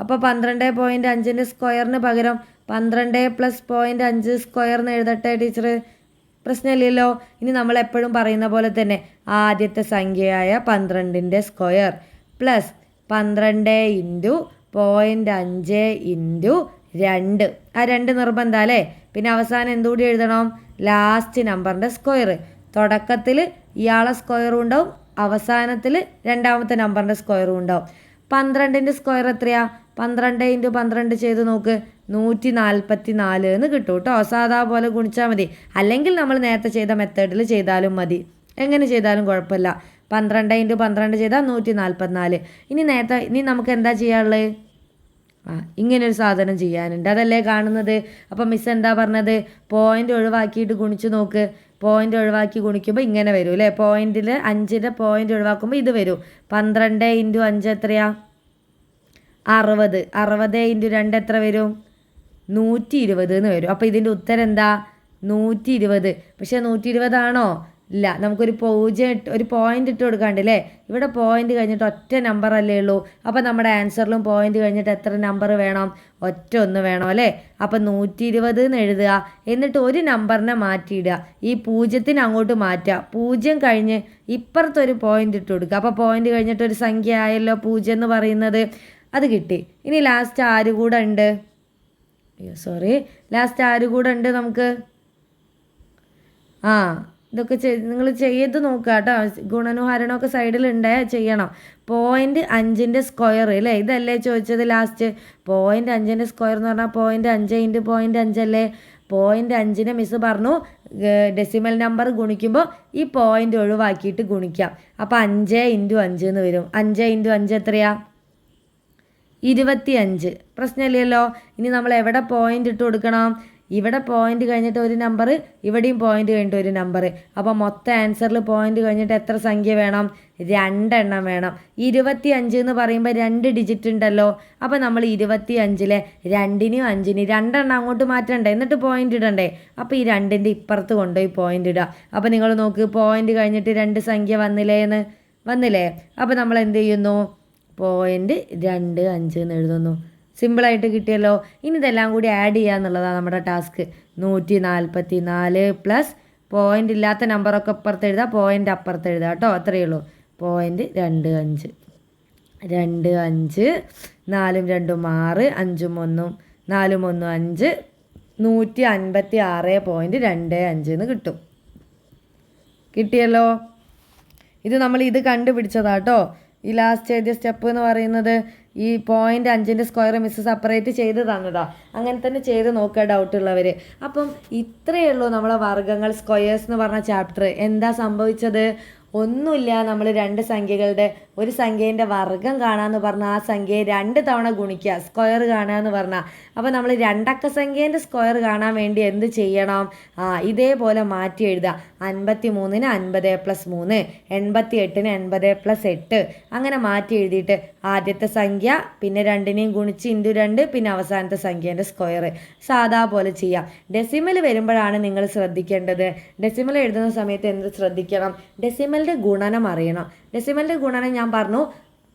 അപ്പോൾ 12.5ൻ്റെ സ്ക്വയറിന് പകരം 12 + 0.5 സ്ക്വയർ എന്ന് എഴുതട്ടെ ടീച്ചർ. പ്രശ്നമില്ലല്ലോ. ഇനി നമ്മൾ എപ്പോഴും പറയുന്ന പോലെ തന്നെ ആദ്യത്തെ സംഖ്യയായ 12ൻ്റെ സ്ക്വയർ പ്ലസ് 12 × 0.5 × 2. ആ 2 നിർബന്ധം അല്ലേ? പിന്നെ അവസാനം എന്തുകൂടി എഴുതണം? ലാസ്റ്റ് നമ്പറിൻ്റെ സ്ക്വയർ. തുടക്കത്തിൽ ഇയാളെ സ്ക്വയറും ഉണ്ടാവും, അവസാനത്തിൽ രണ്ടാമത്തെ നമ്പറിൻ്റെ സ്ക്വയറും ഉണ്ടാവും. 12ൻ്റെ സ്ക്വയർ എത്രയാ? 12 × 12 ചെയ്ത് നോക്ക്. 144 എന്ന് കിട്ടും കേട്ടോ. സാധാ പോലെ ഗുണിച്ചാൽ മതി. അല്ലെങ്കിൽ നമ്മൾ നേരത്തെ ചെയ്ത മെത്തേഡിൽ ചെയ്താലും മതി. എങ്ങനെ ചെയ്താലും കുഴപ്പമില്ല. 12 × 12 ചെയ്താൽ 144. ഇനി നമുക്ക് എന്താ ചെയ്യാനുള്ളത്? ഇങ്ങനൊരു സാധനം ചെയ്യാനുണ്ട്. അതല്ലേ കാണുന്നത്. അപ്പം മിസ് എന്താ പറഞ്ഞത്? പോയിൻ്റ് ഒഴിവാക്കിയിട്ട് ഗുണിച്ച് നോക്ക്. പോയിൻ്റ് ഒഴിവാക്കി ഗുണിക്കുമ്പോൾ ഇങ്ങനെ വരും അല്ലേ? പോയിൻറ്റിൽ 5ൻ്റെ പോയിൻ്റ് ഒഴിവാക്കുമ്പോൾ ഇത് വരും. 12 × 5 എത്രയാ? 60. 60 × 2 എത്ര വരും? 120 എന്ന് വരും. അപ്പോൾ ഇതിൻ്റെ ഉത്തരം എന്താ? 120. പക്ഷേ 120 ആണോ? ഇല്ല. നമുക്കൊരു ഒരു പോയിൻ്റ് ഇട്ട് കൊടുക്കാണ്ടല്ലേ? ഇവിടെ പോയിൻ്റ് കഴിഞ്ഞിട്ട് ഒറ്റ നമ്പർ അല്ലേ ഉള്ളൂ. അപ്പോൾ നമ്മുടെ ആൻസറിലും പോയിൻ്റ് കഴിഞ്ഞിട്ട് എത്ര നമ്പർ വേണം? ഒറ്റ 1 വേണം അല്ലേ? അപ്പോൾ 120 എന്ന് എഴുതുക. എന്നിട്ട് ഒരു നമ്പറിനെ മാറ്റിയിടുക. ഈ 0ത്തിന് അങ്ങോട്ട് മാറ്റുക. 0 കഴിഞ്ഞ് ഇപ്പുറത്തൊരു പോയിൻ്റ് ഇട്ട് കൊടുക്കുക. അപ്പോൾ പോയിൻ്റ് കഴിഞ്ഞിട്ട് ഒരു സംഖ്യ ആയല്ലോ 0 എന്ന് പറയുന്നത്. അത് കിട്ടി. ഇനി ലാസ്റ്റ് ആര് കൂടെ ഉണ്ട്? ലാസ്റ്റ് ആര് കൂടെ ഉണ്ട് നമുക്ക്? ഇതൊക്കെ നിങ്ങൾ ചെയ്ത് നോക്കുക കേട്ടോ. ഗുണനവും ഹരണമൊക്കെ സൈഡിലുണ്ടേ, ചെയ്യണം. 0.5ൻ്റെ സ്ക്വയർ അല്ലേ? ഇതല്ലേ ചോദിച്ചത് ലാസ്റ്റ്? 0.5ൻ്റെ സ്ക്വയർ എന്ന് പറഞ്ഞാൽ 0.5 × 0.5 അല്ലേ? 0.5നെ മിസ് പറഞ്ഞു ഡെസിമൽ നമ്പർ ഗുണിക്കുമ്പോൾ ഈ പോയിൻ്റ് ഒഴിവാക്കിയിട്ട് ഗുണിക്കാം. അപ്പോൾ 5 × 5 എന്ന് വരും. 5 × 5 എത്രയാ? 25. പ്രശ്നമില്ലല്ലോ. ഇനി നമ്മൾ എവിടെ പോയിൻ്റ് ഇട്ട് കൊടുക്കണം? ഇവിടെ പോയിൻ്റ് കഴിഞ്ഞിട്ട് ഒരു നമ്പർ, ഇവിടെയും പോയിൻ്റ് കഴിഞ്ഞിട്ട് ഒരു നമ്പർ. അപ്പോൾ മൊത്തം ആൻസറിൽ പോയിൻ്റ് കഴിഞ്ഞിട്ട് എത്ര സംഖ്യ വേണം? 2 എണ്ണം വേണം. 25 എന്ന് പറയുമ്പോൾ 2 ഡിജിറ്റ് ഉണ്ടല്ലോ. അപ്പോൾ നമ്മൾ 25ലെ 2നെയും 5നെയും 2 എണ്ണം അങ്ങോട്ട് മാറ്റണ്ടേ? എന്നിട്ട് പോയിൻ്റ് ഇടണ്ടേ? അപ്പോൾ ഈ 2ൻ്റെ ഇപ്പുറത്ത് കൊണ്ടുപോയി പോയിൻ്റ് ഇടുക. അപ്പോൾ നിങ്ങൾ നോക്ക്, പോയിൻ്റ് കഴിഞ്ഞിട്ട് 2 സംഖ്യ വന്നില്ലേ? അപ്പോൾ നമ്മൾ എന്ത് ചെയ്യുന്നു? 0.25 എന്ന് എഴുതുന്നു. സിമ്പിളായിട്ട് കിട്ടിയല്ലോ. ഇനി ഇതെല്ലാം കൂടി ആഡ് ചെയ്യുക എന്നുള്ളതാണ് നമ്മുടെ ടാസ്ക്. 144 പ്ലസ് പോയിൻ്റ് ഇല്ലാത്ത നമ്പറൊക്കെ അപ്പുറത്ത് എഴുതുക, പോയിൻ്റ് അപ്പുറത്ത് എഴുതുക കേട്ടോ. അത്രയേ ഉള്ളൂ. 0.25 25 4 2 6 5 1 4 1 5 156.25 എന്ന് കിട്ടും. കിട്ടിയല്ലോ. ഇത് കണ്ടുപിടിച്ചതാട്ടോ. ഈ ലാസ്റ്റ് എഴുതിയ സ്റ്റെപ്പ് എന്ന് പറയുന്നത് ഈ 0.5ൻ്റെ സ്ക്വയർ മിസ് സെപ്പറേറ്റ് ചെയ്ത് തന്നതാ. അങ്ങനെ തന്നെ ചെയ്ത് നോക്കുക ഡൗട്ടുള്ളവർ. അപ്പം ഇത്രയേ ഉള്ളൂ നമ്മളെ വർഗ്ഗങ്ങൾ, സ്ക്വയേഴ്സ് എന്ന് പറഞ്ഞ ചാപ്റ്റർ. എന്താ സംഭവിച്ചത്? ഒന്നുമില്ല. നമ്മൾ 2 സംഖ്യകളുടെ ഒരു സംഖ്യേൻ്റെ വർഗ്ഗം കാണാമെന്ന് പറഞ്ഞാൽ ആ സംഖ്യയെ 2 തവണ ഗുണിക്കുക, സ്ക്വയർ കാണുകയെന്ന് പറഞ്ഞാൽ. അപ്പോൾ നമ്മൾ 2 അക്ക സംഖ്യേൻ്റെ സ്ക്വയർ കാണാൻ വേണ്ടി എന്ത് ചെയ്യണം? ഇതേപോലെ മാറ്റി എഴുതുക. 53ന് 50 + 3, 88ന് 80 + 8 അങ്ങനെ മാറ്റി എഴുതിയിട്ട് ആദ്യത്തെ സംഖ്യ പിന്നെ 2നെയും ഗുണിച്ച് × 2 പിന്നെ അവസാനത്തെ സംഖ്യേൻ്റെ സ്ക്വയർ സാധാ പോലെ ചെയ്യാം. ഡെസിമൽ വരുമ്പോഴാണ് നിങ്ങൾ ശ്രദ്ധിക്കേണ്ടത്. ഡെസിമൽ എഴുതുന്ന സമയത്ത് എന്ത് ശ്രദ്ധിക്കണം? ഡെസിമലിൻ്റെ ഗുണനം അറിയണം. ഡെസിമലിൻ്റെ ഗുണനം ഞാൻ പറഞ്ഞു,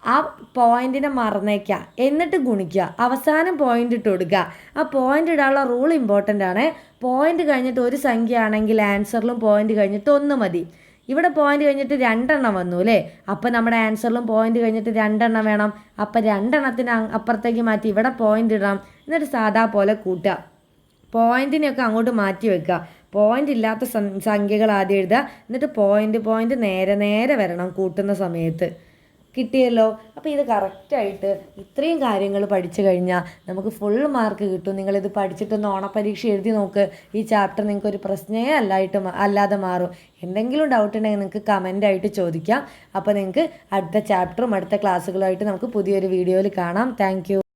ആ പോയിൻറ്റിനെ മറന്നേക്കുക, എന്നിട്ട് ഗുണിക്കുക, അവസാനം പോയിൻ്റ് ഇട്ട് കൊടുക്കുക. ആ പോയിൻ്റ് ഇടാനുള്ള റൂൾ ഇമ്പോർട്ടൻ്റ് ആണ്. പോയിൻ്റ് കഴിഞ്ഞിട്ട് ഒരു സംഖ്യ ആണെങ്കിൽ ആൻസറിലും പോയിൻ്റ് കഴിഞ്ഞിട്ട് 1 മതി. ഇവിടെ പോയിൻ്റ് കഴിഞ്ഞിട്ട് 2 എണ്ണം വന്നു അല്ലേ? അപ്പോൾ നമ്മുടെ ആൻസറിലും പോയിൻ്റ് കഴിഞ്ഞിട്ട് 2 എണ്ണം വേണം. അപ്പോൾ 2 എണ്ണത്തിന് അപ്പുറത്തേക്ക് മാറ്റി ഇവിടെ പോയിൻ്റ് ഇടണം. എന്നിട്ട് സാധാ പോലെ കൂട്ടുക. പോയിൻറ്റിനെയൊക്കെ അങ്ങോട്ട് മാറ്റി വെക്കുക. പോയിൻ്റ് ഇല്ലാത്ത സംഖ്യകൾ ആദ്യം എഴുതുക. എന്നിട്ട് പോയിൻ്റ് നേരെ നേരെ വരണം കൂട്ടുന്ന സമയത്ത്. കിട്ടിയല്ലോ. അപ്പോൾ ഇത് കറക്റ്റായിട്ട് ഇത്രയും കാര്യങ്ങൾ പഠിച്ചു കഴിഞ്ഞാൽ നമുക്ക് ഫുൾ മാർക്ക് കിട്ടും. നിങ്ങളിത് പഠിച്ചിട്ടൊന്ന് ഓണപ്പരീക്ഷ എഴുതി നോക്ക്. ഈ ചാപ്റ്റർ നിങ്ങൾക്ക് ഒരു പ്രശ്നമേ അല്ലാതെ മാറും. എന്തെങ്കിലും ഡൗട്ട് ഉണ്ടെങ്കിൽ നിങ്ങൾക്ക് കമൻ്റായിട്ട് ചോദിക്കാം. അപ്പോൾ നിങ്ങൾക്ക് അടുത്ത ചാപ്റ്ററും അടുത്ത ക്ലാസ്സുകളുമായിട്ട് നമുക്ക് പുതിയൊരു വീഡിയോയിൽ കാണാം. താങ്ക്